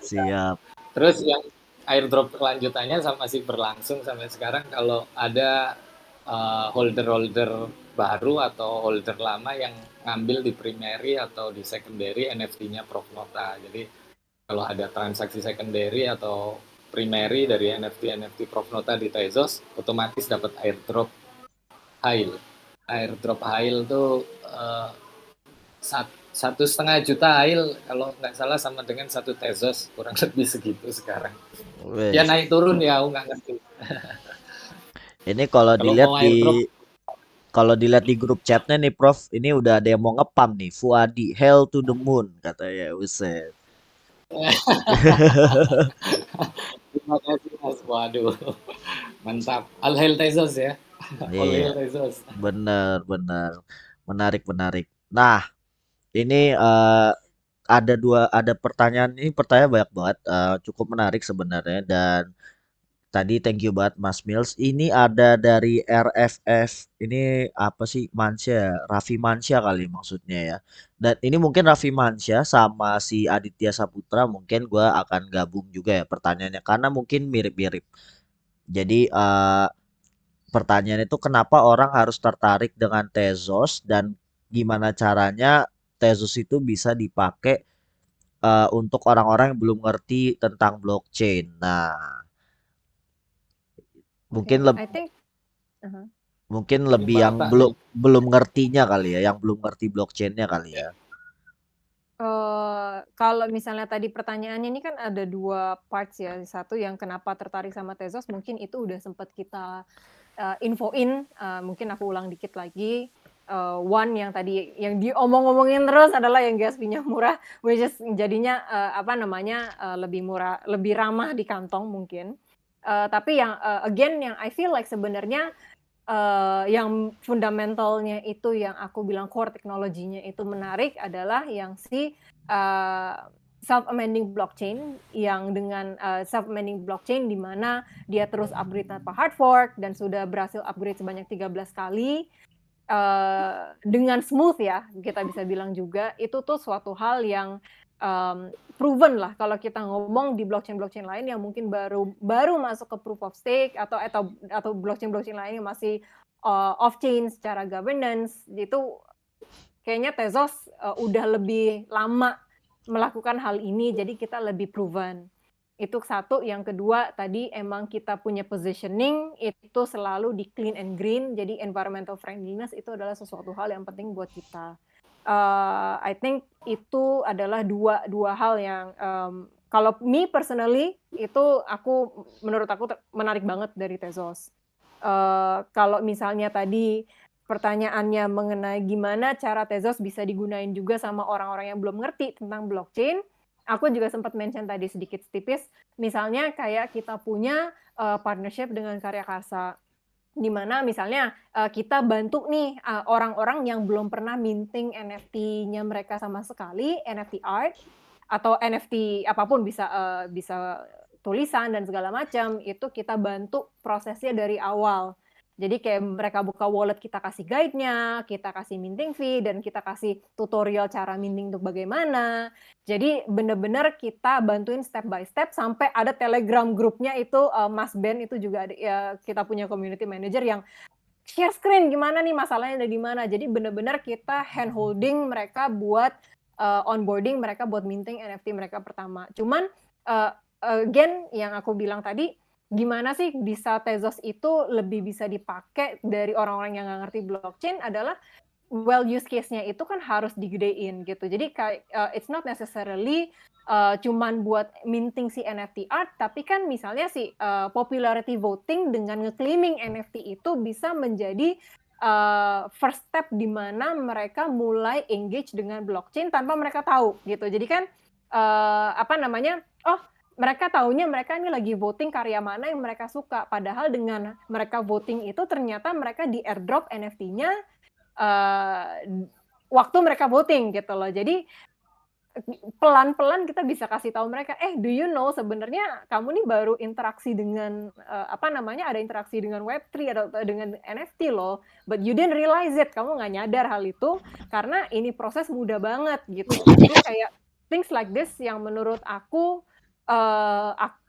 siap. Terus yang airdrop kelanjutannya masih berlangsung sampai sekarang kalau ada holder-holder baru atau holder lama yang ngambil di primary atau di secondary NFT-nya Prof Nota. Jadi kalau ada transaksi secondary atau primary dari NFT Prof Nota di Tezos, otomatis dapat airdrop Hail. Airdrop Hail tuh 1,5 juta Hail kalau nggak salah sama dengan 1 Tezos, kurang lebih segitu sekarang. Ya Wis. naik turun ya, aku nggak ngerti. Ini Kalau mau airdrop kalau dilihat di grup chatnya nih Prof, ini udah ada yang mau ngepam nih. Fuadi, Hell to the Moon katanya. Buset. terima kasih Mas. Waduh, mantap. All hail Tezos ya. All Iya, hail Tezos. bener, bener. Menarik, menarik. Nah, ini ada pertanyaan, ini pertanyaan banyak banget, cukup menarik sebenarnya dan tadi thank you banget Mas Mills. Ini ada dari RFF, ini apa sih Mansyah, ya? Raffi Mansyah kali maksudnya ya. Dan ini mungkin Raffi Mansyah sama si Aditya Saputra mungkin gua akan gabung juga ya pertanyaannya karena mungkin mirip-mirip. Jadi pertanyaan itu kenapa orang harus tertarik dengan Tezos dan gimana caranya Tezos itu bisa dipakai untuk orang-orang yang belum ngerti tentang blockchain. Nah, mungkin Okay, I think uh-huh. mungkin lebih yang Gimana belum nih? belum ngertinya kali ya, yang belum ngerti blockchainnya kali ya. Kalau misalnya tadi pertanyaannya ini kan ada 2 parts ya. Satu yang kenapa tertarik sama Tezos, mungkin itu udah sempat kita infoin, mungkin aku ulang dikit lagi. One yang tadi yang diomong-omongin terus adalah yang gas fee-nya murah, which is jadinya lebih murah, lebih ramah di kantong mungkin. Tapi yang again yang I feel like sebenarnya yang fundamentalnya itu yang aku bilang core teknologinya itu menarik adalah yang self-amending blockchain yang dengan self-amending blockchain di mana dia terus upgrade tanpa hard fork dan sudah berhasil upgrade sebanyak 13 kali dengan smooth ya, kita bisa bilang juga itu tuh suatu hal yang proven lah kalau kita ngomong di blockchain lain yang mungkin baru masuk ke proof of stake atau blockchain lain yang masih off chain secara governance itu kayaknya Tezos udah lebih lama melakukan hal ini jadi kita lebih proven. Itu satu, yang kedua tadi emang kita punya positioning itu selalu di clean and green, jadi environmental friendliness itu adalah sesuatu hal yang penting buat kita. I think itu adalah dua hal yang kalau me personally itu menurut aku menarik banget dari Tezos. Kalau misalnya tadi pertanyaannya mengenai gimana cara Tezos bisa digunain juga sama orang-orang yang belum ngerti tentang blockchain, aku juga sempat mention tadi sedikit tipis, misalnya kayak kita punya partnership dengan Karya Karsa, di mana misalnya kita bantu nih orang-orang yang belum pernah minting NFT-nya mereka sama sekali, NFT art atau NFT apapun bisa tulisan dan segala macam, itu kita bantu prosesnya dari awal. Jadi kayak mereka buka wallet, kita kasih guide-nya, kita kasih minting fee, dan kita kasih tutorial cara minting itu bagaimana. Jadi bener-bener kita bantuin step by step sampai ada Telegram grupnya itu, Mas Ben itu juga ada ya, kita punya community manager yang share screen gimana nih masalahnya ada di mana. Jadi bener-bener kita hand holding mereka buat onboarding mereka buat minting NFT mereka pertama. Cuman again yang aku bilang tadi, gimana sih bisa Tezos itu lebih bisa dipakai dari orang-orang yang nggak ngerti blockchain adalah well use case-nya itu kan harus digedein gitu. Jadi kayak it's not necessarily cuman buat minting si NFT art, tapi kan misalnya si popularity voting dengan nge-claiming NFT itu bisa menjadi first step di mana mereka mulai engage dengan blockchain tanpa mereka tahu gitu. Jadi kan apa namanya? Oh, mereka taunya mereka ini lagi voting karya mana yang mereka suka. Padahal dengan mereka voting itu ternyata mereka di airdrop NFT-nya waktu mereka voting gitu loh. Jadi pelan-pelan kita bisa kasih tahu mereka, do you know sebenarnya kamu nih baru interaksi dengan apa namanya, ada interaksi dengan Web3 atau dengan NFT loh, but you didn't realize it, kamu nggak nyadar hal itu karena ini proses mudah banget gitu. Jadi kayak things like this yang menurut aku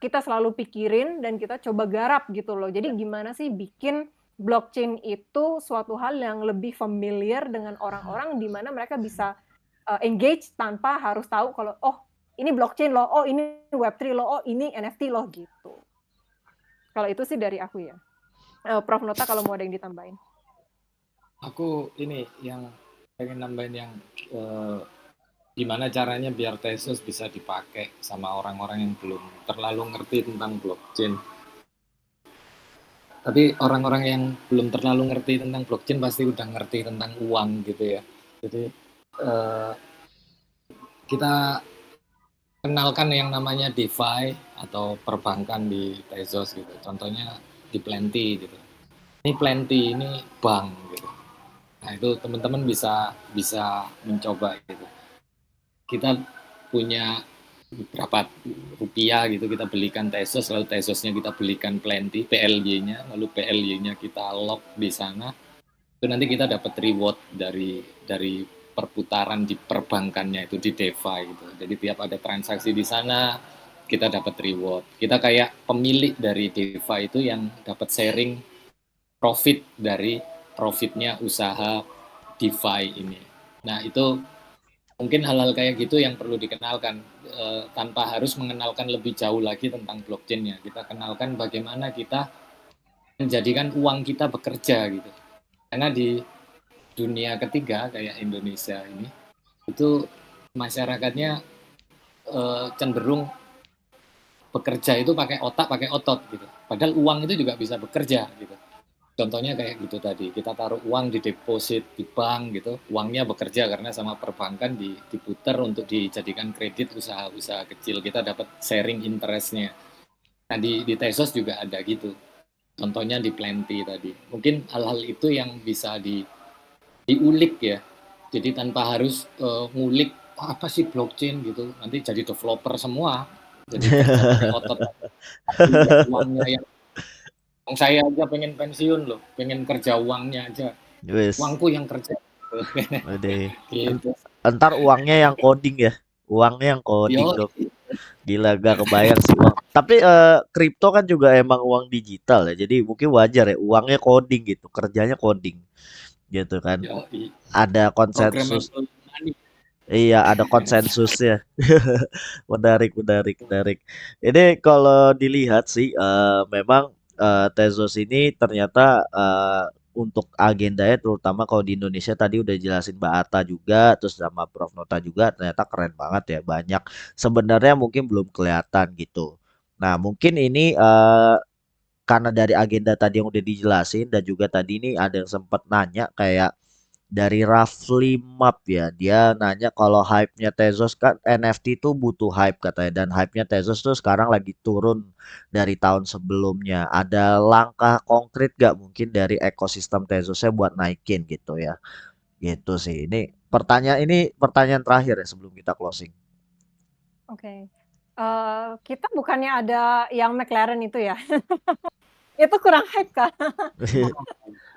kita selalu pikirin dan kita coba garap gitu loh. Jadi gimana sih bikin blockchain itu suatu hal yang lebih familiar dengan orang-orang di mana mereka bisa engage tanpa harus tahu kalau ini blockchain loh, ini Web3 loh, ini NFT loh gitu. Kalau itu sih dari aku ya. Prof Nota kalau mau ada yang ditambahin. Aku ini yang pengen nambahin yang gimana caranya biar Tezos bisa dipakai sama orang-orang yang belum terlalu ngerti tentang blockchain. Tapi orang-orang yang belum terlalu ngerti tentang blockchain pasti udah ngerti tentang uang gitu ya. Jadi kita kenalkan yang namanya DeFi atau perbankan di Tezos gitu. Contohnya di Plenty gitu. Ini Plenty, ini bank gitu. Nah itu teman-teman bisa mencoba gitu. Kita punya berapa rupiah gitu, kita belikan Tezos, lalu Tezosnya kita belikan Plenty, PLY-nya, lalu PLY-nya kita lock di sana. Itu nanti kita dapat reward dari perputaran di perbankannya itu di DeFi gitu. Jadi tiap ada transaksi di sana kita dapat reward. Kita kayak pemilik dari DeFi itu yang dapat sharing profit dari profitnya usaha DeFi ini. Nah itu mungkin hal-hal kayak gitu yang perlu dikenalkan tanpa harus mengenalkan lebih jauh lagi tentang blockchain-nya. Kita kenalkan bagaimana kita menjadikan uang kita bekerja gitu. Karena di dunia ketiga kayak Indonesia ini itu masyarakatnya cenderung bekerja itu pakai otak, pakai otot gitu. Padahal uang itu juga bisa bekerja gitu. Contohnya kayak gitu tadi, kita taruh uang di deposit di bank gitu, uangnya bekerja karena sama perbankan diputar untuk dijadikan kredit usaha-usaha kecil, kita dapat sharing interest-nya. Nah di Tezos juga ada gitu. Contohnya di Plenty tadi. Mungkin hal-hal itu yang bisa diulik ya. Jadi tanpa harus ngulik apa sih blockchain gitu. Nanti jadi developer semua. Jadi pakai otot. Uangnya yang saya aja pengen pensiun loh, pengen kerja uangnya aja. Wes. Uangku yang kerja. Gitu. Entar uangnya yang coding ya. Uangnya yang coding dong. Gila, gak kebayang sih uang. Tapi kripto kan juga emang uang digital ya. Jadi mungkin wajar ya uangnya coding gitu, kerjanya coding. Gitu kan. Ada konsensus. Iya, ada konsensusnya. menarik. Ini kalau dilihat sih memang Tezos ini ternyata untuk agendanya terutama kalau di Indonesia tadi udah jelasin Mbak Atta juga terus sama Prof Nota juga ternyata keren banget ya, banyak sebenarnya mungkin belum kelihatan gitu. Nah mungkin ini karena dari agenda tadi yang udah dijelasin dan juga tadi ini ada yang sempat nanya kayak dari Rafli Map ya, dia nanya kalau hype-nya Tezos kan NFT itu butuh hype katanya dan hype-nya Tezos tuh sekarang lagi turun dari tahun sebelumnya. Ada langkah konkret gak mungkin dari ekosistem Tezosnya buat naikin gitu ya? Gitu sih. Ini pertanyaan terakhir ya sebelum kita closing. Oke. Kita bukannya ada yang McLaren itu ya? Itu kurang hype kah? Emang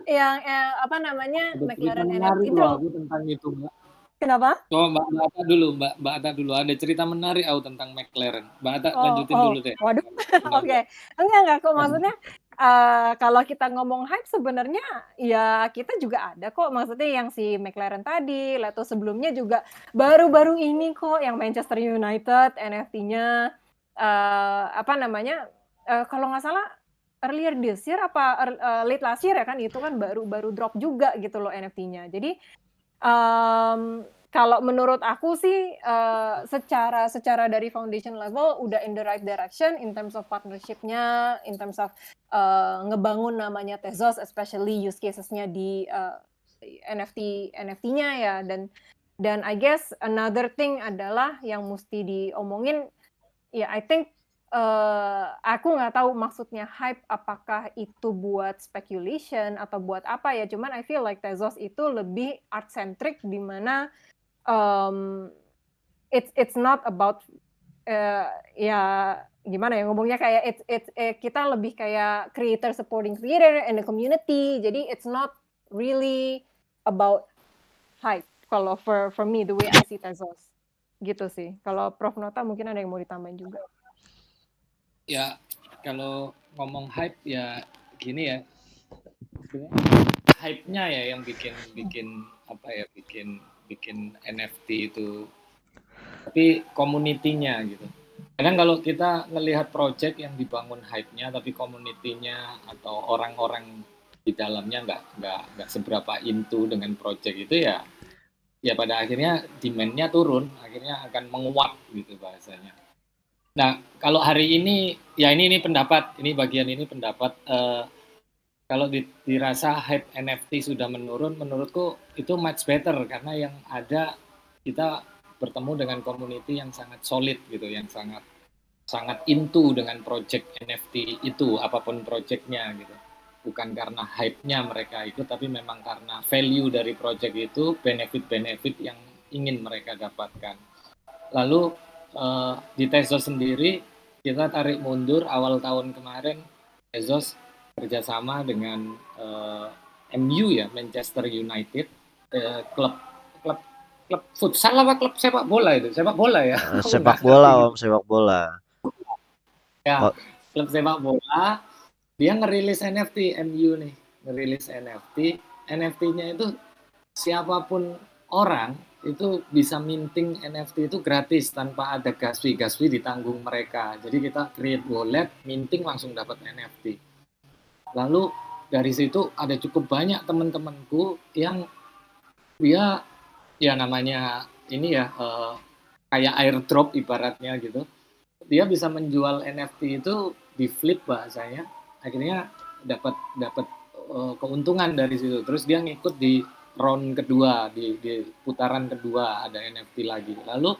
Yang apa namanya ada cerita McLaren NFT menarik itu loh loh. aku tentang itu, Mbak. Kenapa? Oh, Mbak Ata dulu, Mbak Ata dulu. Ada cerita menarik aku tentang McLaren. Mbak Ata Oh, lanjutin oh, dulu deh. waduh. Kenapa? Oke. Enggak kok maksudnya kalau kita ngomong hype sebenarnya ya kita juga ada kok maksudnya yang si McLaren tadi, lalu sebelumnya juga baru-baru ini kok yang Manchester United NFT-nya apa namanya kalau nggak salah earlier this year apa late last year ya kan itu kan baru drop juga gitu loh NFT-nya. Jadi kalau menurut aku sih secara dari foundation level udah in the right direction in terms of partnership-nya, in terms of ngebangun namanya Tezos, especially use cases-nya di NFT-nya ya. Dan I guess another thing adalah yang mesti diomongin, ya I think aku nggak tahu maksudnya hype apakah itu buat speculation atau buat apa ya. Cuman I feel like Tezos itu lebih art centric di mana it's not about ya gimana ya ngomongnya kayak kita lebih kayak creator supporting creator and the community. Jadi it's not really about hype kalau for me the way I see Tezos. Gitu sih. Kalau Prof Nota mungkin ada yang mau ditambahin juga. Ya, kalau ngomong hype ya gini ya. Hype-nya ya yang bikin apa ya, bikin NFT itu. Tapi community-nya gitu. Kadang kalau kita ngelihat project yang dibangun hype-nya tapi community-nya atau orang-orang di dalamnya nggak seberapa into dengan project itu ya pada akhirnya demand-nya turun, akhirnya akan menguap gitu bahasanya. Nah, kalau hari ini ya ini pendapat, ini bagian ini pendapat kalau dirasa hype NFT sudah menurun, menurutku itu much better karena yang ada kita bertemu dengan community yang sangat solid gitu, yang sangat sangat into dengan project NFT itu, apapun projectnya gitu. Bukan karena hype-nya mereka ikut, tapi memang karena value dari project itu, benefit-benefit yang ingin mereka dapatkan. Lalu di Tezos sendiri, kita tarik mundur awal tahun kemarin, Tezos kerjasama dengan MU ya, Manchester United, klub klub klub futsal apa klub sepak bola itu? Sepak bola ya? Aku Sepak nggak bola ngerti Om, gitu. sepak bola. Ya, Oh, klub sepak bola, dia ngerilis NFT MU nih, ngerilis NFT. NFT-nya itu siapapun orang itu bisa minting NFT itu gratis tanpa ada gas fee. Gas fee ditanggung mereka. Jadi kita create wallet, minting langsung dapat NFT. Lalu dari situ ada cukup banyak teman-temanku yang dia ya namanya ini ya kayak airdrop ibaratnya gitu. Dia bisa menjual NFT itu di flip bahasanya, akhirnya dapat dapat keuntungan dari situ. Terus dia ngikut di round kedua, di putaran kedua ada NFT lagi. Lalu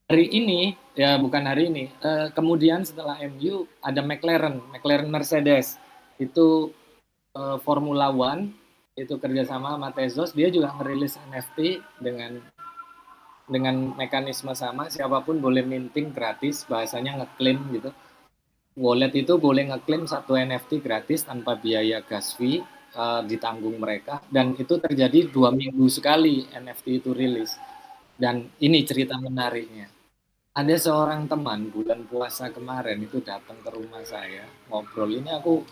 hari ini ya bukan hari ini, kemudian setelah MU ada McLaren Mercedes itu Formula One itu kerjasama sama Tezos, dia juga merilis NFT dengan mekanisme sama, siapapun boleh minting gratis, bahasanya ngeklaim gitu. Wallet itu boleh ngeklaim satu NFT gratis tanpa biaya gas fee ditanggung mereka, dan itu terjadi 2 minggu sekali NFT itu rilis. Dan ini cerita menariknya. Ada seorang teman bulan puasa kemarin itu datang ke rumah saya ngobrol, ini aku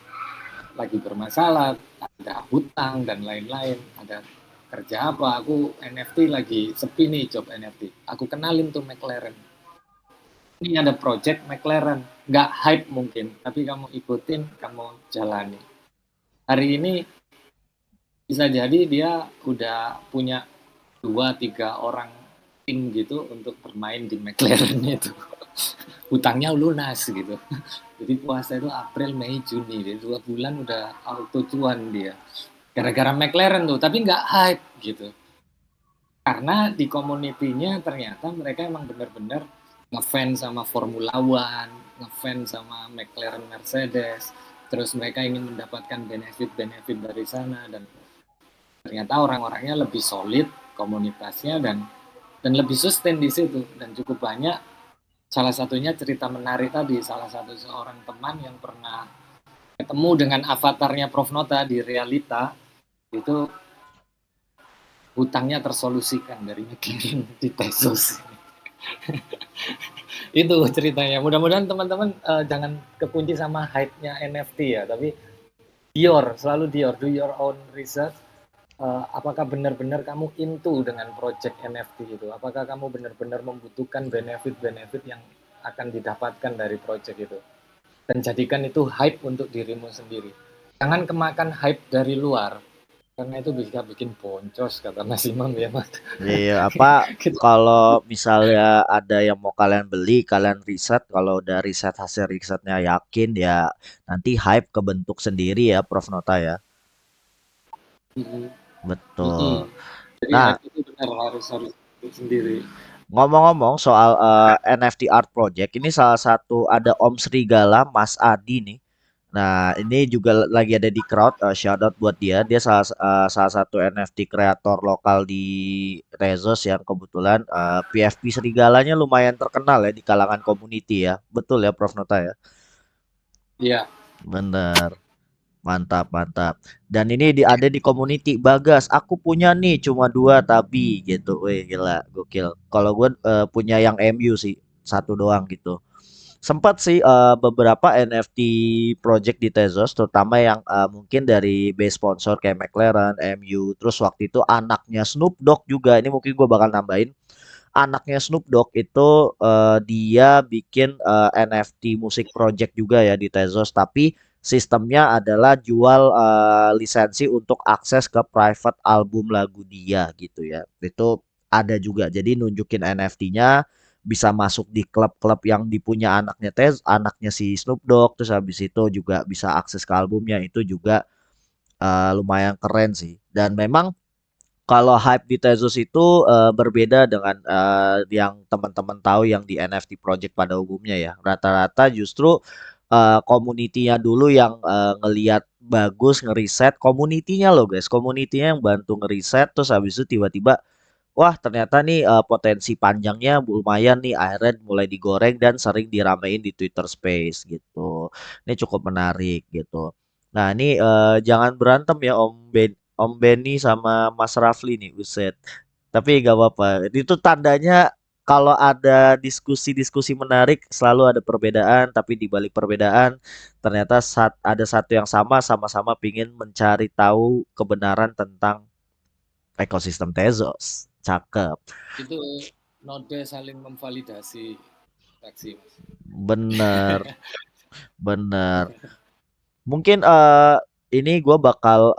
lagi bermasalah, ada hutang dan lain-lain, ada kerja apa, aku NFT lagi sepi nih job NFT. Aku kenalin tuh McLaren. Ini ada project McLaren, nggak hype mungkin, tapi kamu ikutin, kamu jalani. Hari ini bisa jadi dia udah punya 2-3 orang tim gitu untuk bermain di McLaren itu. Hutangnya lunas gitu. Jadi puasa itu April, Mei, Juni, jadi 2 bulan udah auto cuan dia. Gara-gara McLaren tuh, tapi nggak hype gitu. Karena di community-nya ternyata mereka emang benar-benar ngefans sama Formula One, ngefans sama McLaren Mercedes, terus mereka ingin mendapatkan benefit-benefit dari sana, dan ternyata orang-orangnya lebih solid komunitasnya dan lebih sustain di situ, dan cukup banyak. Salah satunya cerita menarik tadi, salah satu seorang teman yang pernah ketemu dengan avatarnya Prof Nota di realita, itu hutangnya tersolusikan dari mikirin di Tezos. Itu ceritanya. Mudah-mudahan teman-teman jangan kekunci sama hype-nya NFT ya, tapi selalu do your own research. Apakah benar-benar kamu into dengan project NFT itu? Apakah kamu benar-benar membutuhkan benefit-benefit yang akan didapatkan dari project itu? Dan jadikan itu hype untuk dirimu sendiri. Jangan kemakan hype dari luar, karena itu bisa bikin boncos, kata Mas Imam ya Mas. Iya, kalau misalnya ada yang mau kalian beli, kalian riset, kalau udah riset hasil risetnya yakin ya nanti hype kebentuk sendiri ya Prof Nota ya. Betul. Jadi Nah, hype itu benar harus sendiri. ngomong-ngomong soal NFT art project, ini salah satu ada Om Srigala, Mas Adi nih. Nah, ini juga lagi ada di crowd, shout out buat dia. Dia salah satu NFT kreator lokal di Tezos yang kebetulan PFP Serigalanya lumayan terkenal ya di kalangan community ya. Betul ya Prof Nota ya? Iya. Bener. Mantap, mantap. Dan ini ada di community Bagas. Aku punya nih cuma dua tapi gitu. Wih, gila, gokil. Kalau gue punya yang MU sih, satu doang gitu. Sempat sih beberapa NFT project di Tezos, terutama yang mungkin dari base sponsor kayak McLaren, MU, terus waktu itu anaknya Snoop Dogg juga. Ini mungkin gue bakal nambahin. Anaknya Snoop Dogg itu dia bikin NFT musik project juga ya di Tezos, tapi sistemnya adalah jual lisensi untuk akses ke private album lagu dia gitu ya. Itu ada juga. Jadi nunjukin NFT-nya bisa masuk di klub-klub yang dipunya anaknya si Snoop Dogg, terus habis itu juga bisa akses ke albumnya, itu juga lumayan keren sih. Dan memang kalau hype di Tezos itu berbeda dengan yang teman-teman tahu yang di NFT project pada umumnya ya. Rata-rata justru community-nya dulu yang ngelihat bagus, ngeriset community-nya loh guys. Community-nya yang bantu ngeriset, terus habis itu tiba-tiba wah ternyata nih potensi panjangnya lumayan nih, akhirnya mulai digoreng dan sering diramein di Twitter Space gitu. Ini cukup menarik gitu. Nah ini jangan berantem ya Om Benny sama Mas Rafli nih, Uset. Tapi gak apa-apa. Itu tandanya kalau ada diskusi-diskusi menarik selalu ada perbedaan, tapi di balik perbedaan ternyata ada satu yang sama-sama pingin mencari tahu kebenaran tentang ekosistem Tezos. Cakep. Itu node saling memvalidasi taksi, Mas. Bener, bener. Mungkin ini gue bakal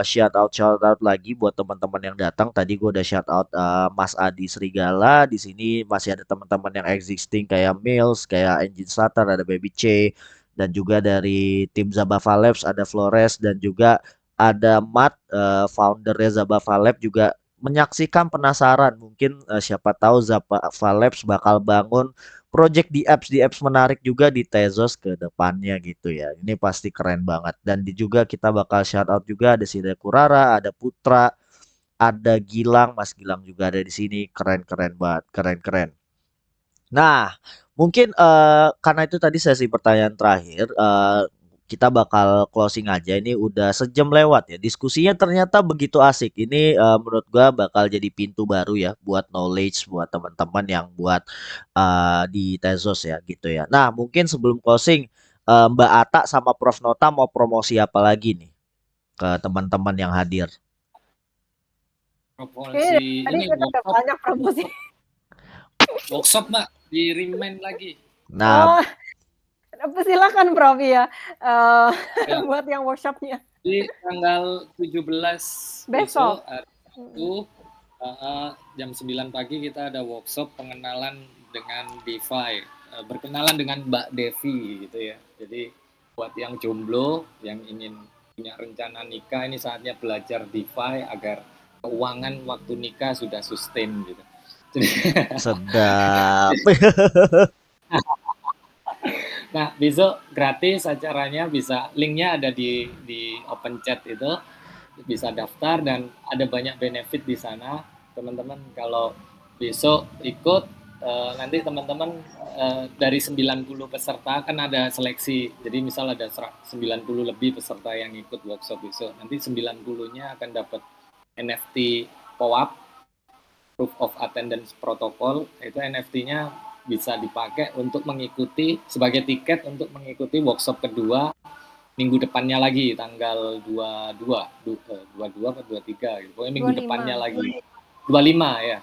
shout out lagi buat teman-teman yang datang. Tadi gue udah shout out Mas Adi Serigala. Di sini masih ada teman-teman yang existing kayak Mills, kayak Engine Starter, ada Baby C, dan juga dari tim Zabava Labs ada Flores dan juga ada Matt, foundernya Zabava Lab juga menyaksikan penasaran. Mungkin siapa tahu Zabava Labs bakal bangun project di apps menarik juga di Tezos ke depannya gitu ya. Ini pasti keren banget. Dan juga kita bakal shout out juga ada Sida Kurara, ada Putra, ada Gilang, Mas Gilang juga ada di sini. Keren-keren banget, keren-keren. Nah, mungkin karena itu tadi sesi pertanyaan terakhir, kita bakal closing aja. Ini udah sejam lewat ya. Diskusinya ternyata begitu asik. Ini menurut gua bakal jadi pintu baru ya buat knowledge buat teman-teman yang buat di Tezos ya gitu ya. Nah, mungkin sebelum closing Mbak Ata sama Prof Nota mau promosi apa lagi nih ke teman-teman yang hadir? Promosi tadi ini kita udah banyak promosi. workshop Mbak, di remind lagi. Nah, Silakan Prof ya, buat yang workshopnya. Di tanggal 17 besok hari Sabtu jam 9 pagi kita ada workshop pengenalan dengan DeFi, berkenalan dengan Mbak Devi gitu ya. Jadi buat yang jomblo, yang ingin punya rencana nikah, ini saatnya belajar DeFi agar keuangan waktu nikah sudah sustain gitu. sedap. Nah, besok gratis acaranya, bisa linknya ada di open chat itu, bisa daftar dan ada banyak benefit di sana. Teman-teman kalau besok ikut nanti teman-teman dari 90 peserta kan ada seleksi. Jadi misal ada 90 lebih peserta yang ikut workshop besok. Nanti 90-nya akan dapat NFT POAP, Proof of Attendance Protocol. Itu NFT-nya bisa dipakai untuk mengikuti sebagai tiket untuk mengikuti workshop kedua minggu depannya lagi, tanggal 22 atau 23 gitu. Pokoknya minggu 25. depannya lagi. 25 ya.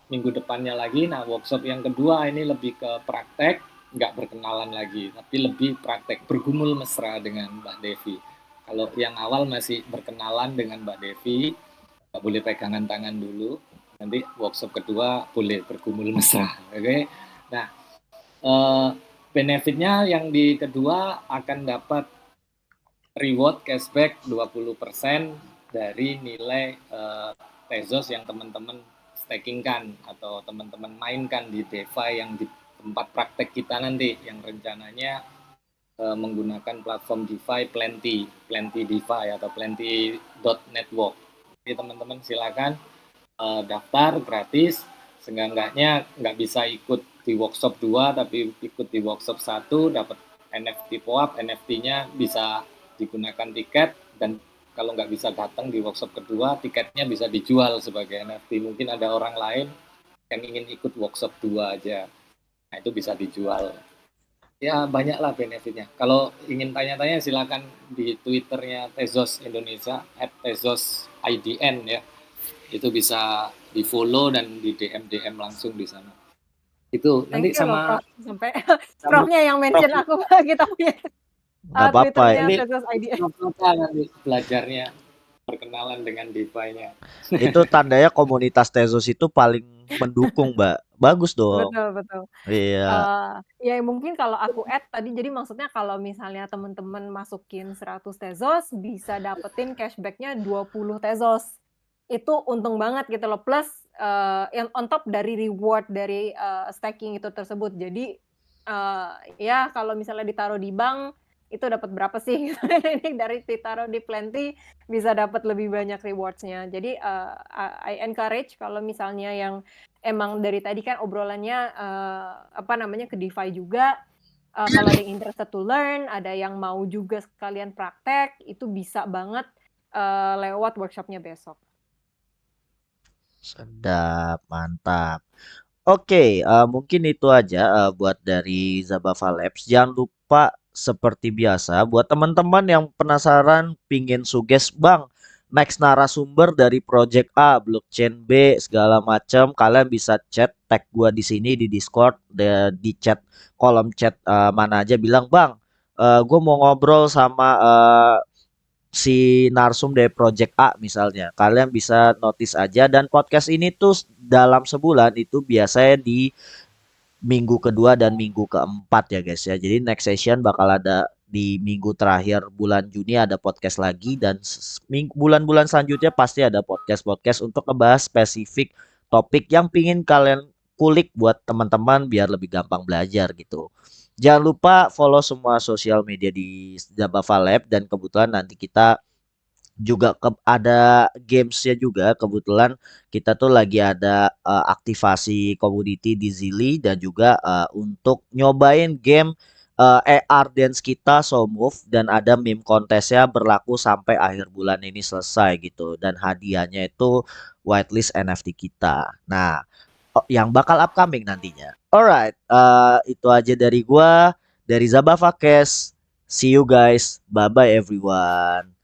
Minggu depannya lagi. Nah, workshop yang kedua ini lebih ke praktek, nggak berkenalan lagi, tapi lebih praktek, bergumul mesra dengan Mbak Devi. Kalau yang awal masih berkenalan dengan Mbak Devi, nggak boleh pegangan tangan dulu. Nanti workshop kedua boleh bergumul mesra. Oke. Nah, benefitnya yang di kedua akan dapat reward cashback 20% dari nilai Tezos yang teman-teman stakingkan atau teman-teman mainkan di DeFi yang di tempat praktek kita nanti, yang rencananya menggunakan platform DeFi Plenty DeFi atau Plenty.network. Jadi teman-teman silakan daftar gratis, seenggaknya nggak bisa ikut di workshop 2 tapi ikut di workshop 1, dapat NFT POAP, NFT-nya bisa digunakan tiket, dan kalau nggak bisa datang di workshop kedua, tiketnya bisa dijual sebagai NFT. Mungkin ada orang lain yang ingin ikut workshop 2 aja, nah itu bisa dijual. Ya banyaklah benefitnya. Kalau ingin tanya-tanya silakan di Twitternya Tezos Indonesia @TezosIDN ya. Itu bisa di follow dan di DM langsung di sana. Itu nanti Thank you loh, sama Prof. Sampai Profnya yang mention Prof. aku kita punya Nggak apa-apa. Twitternya Nanti Tezos IDN. nanti belajarnya berkenalan dengan DeFi-nya. Itu tandanya komunitas Tezos itu paling mendukung, Mbak. Bagus dong. Betul, betul. Iya. Ya mungkin kalau aku add tadi, jadi maksudnya kalau misalnya teman-teman masukin 100 Tezos, bisa dapetin cashback-nya 20 Tezos. Itu untung banget gitu loh. Plus yang on top dari reward dari staking itu tersebut. Jadi ya kalau misalnya ditaruh di bank, itu dapat berapa sih? Ini dari ditaruh di Plenty bisa dapat lebih banyak rewards-nya. Jadi I encourage kalau misalnya yang emang dari tadi kan obrolannya ke DeFi juga. Kalau ada yang interested to learn, ada yang mau juga sekalian praktek, itu bisa banget lewat workshopnya besok. Sedap, mantap. Oke, mungkin itu aja buat dari Zabava Labs. Jangan lupa seperti biasa buat teman-teman yang penasaran pingin suges Bang, next narasumber dari Project A, blockchain B, segala macam, kalian bisa chat tag gua di sini di Discord, di chat kolom chat mana aja bilang Bang, gua mau ngobrol sama si narsum dari Project A misalnya. Kalian bisa notice aja, dan podcast ini tuh dalam sebulan itu biasanya di minggu kedua dan minggu keempat ya guys ya. Jadi next session bakal ada di minggu terakhir bulan Juni, ada podcast lagi, dan bulan-bulan selanjutnya pasti ada podcast-podcast untuk ngebahas spesifik topik yang pingin kalian kulik buat teman-teman biar lebih gampang belajar gitu. Jangan lupa follow semua sosial media di Zabava Lab, dan kebetulan nanti kita juga ada gamesnya juga. Kebetulan kita tuh lagi ada aktivasi community di Zilly, dan juga untuk nyobain game AR Dance kita So Move, dan ada meme kontesnya berlaku sampai akhir bulan ini selesai gitu, dan hadiahnya itu whitelist NFT kita. Nah, yang bakal upcoming nantinya. Alright, itu aja dari gua, dari Zabava Cash. See you guys. Bye bye everyone.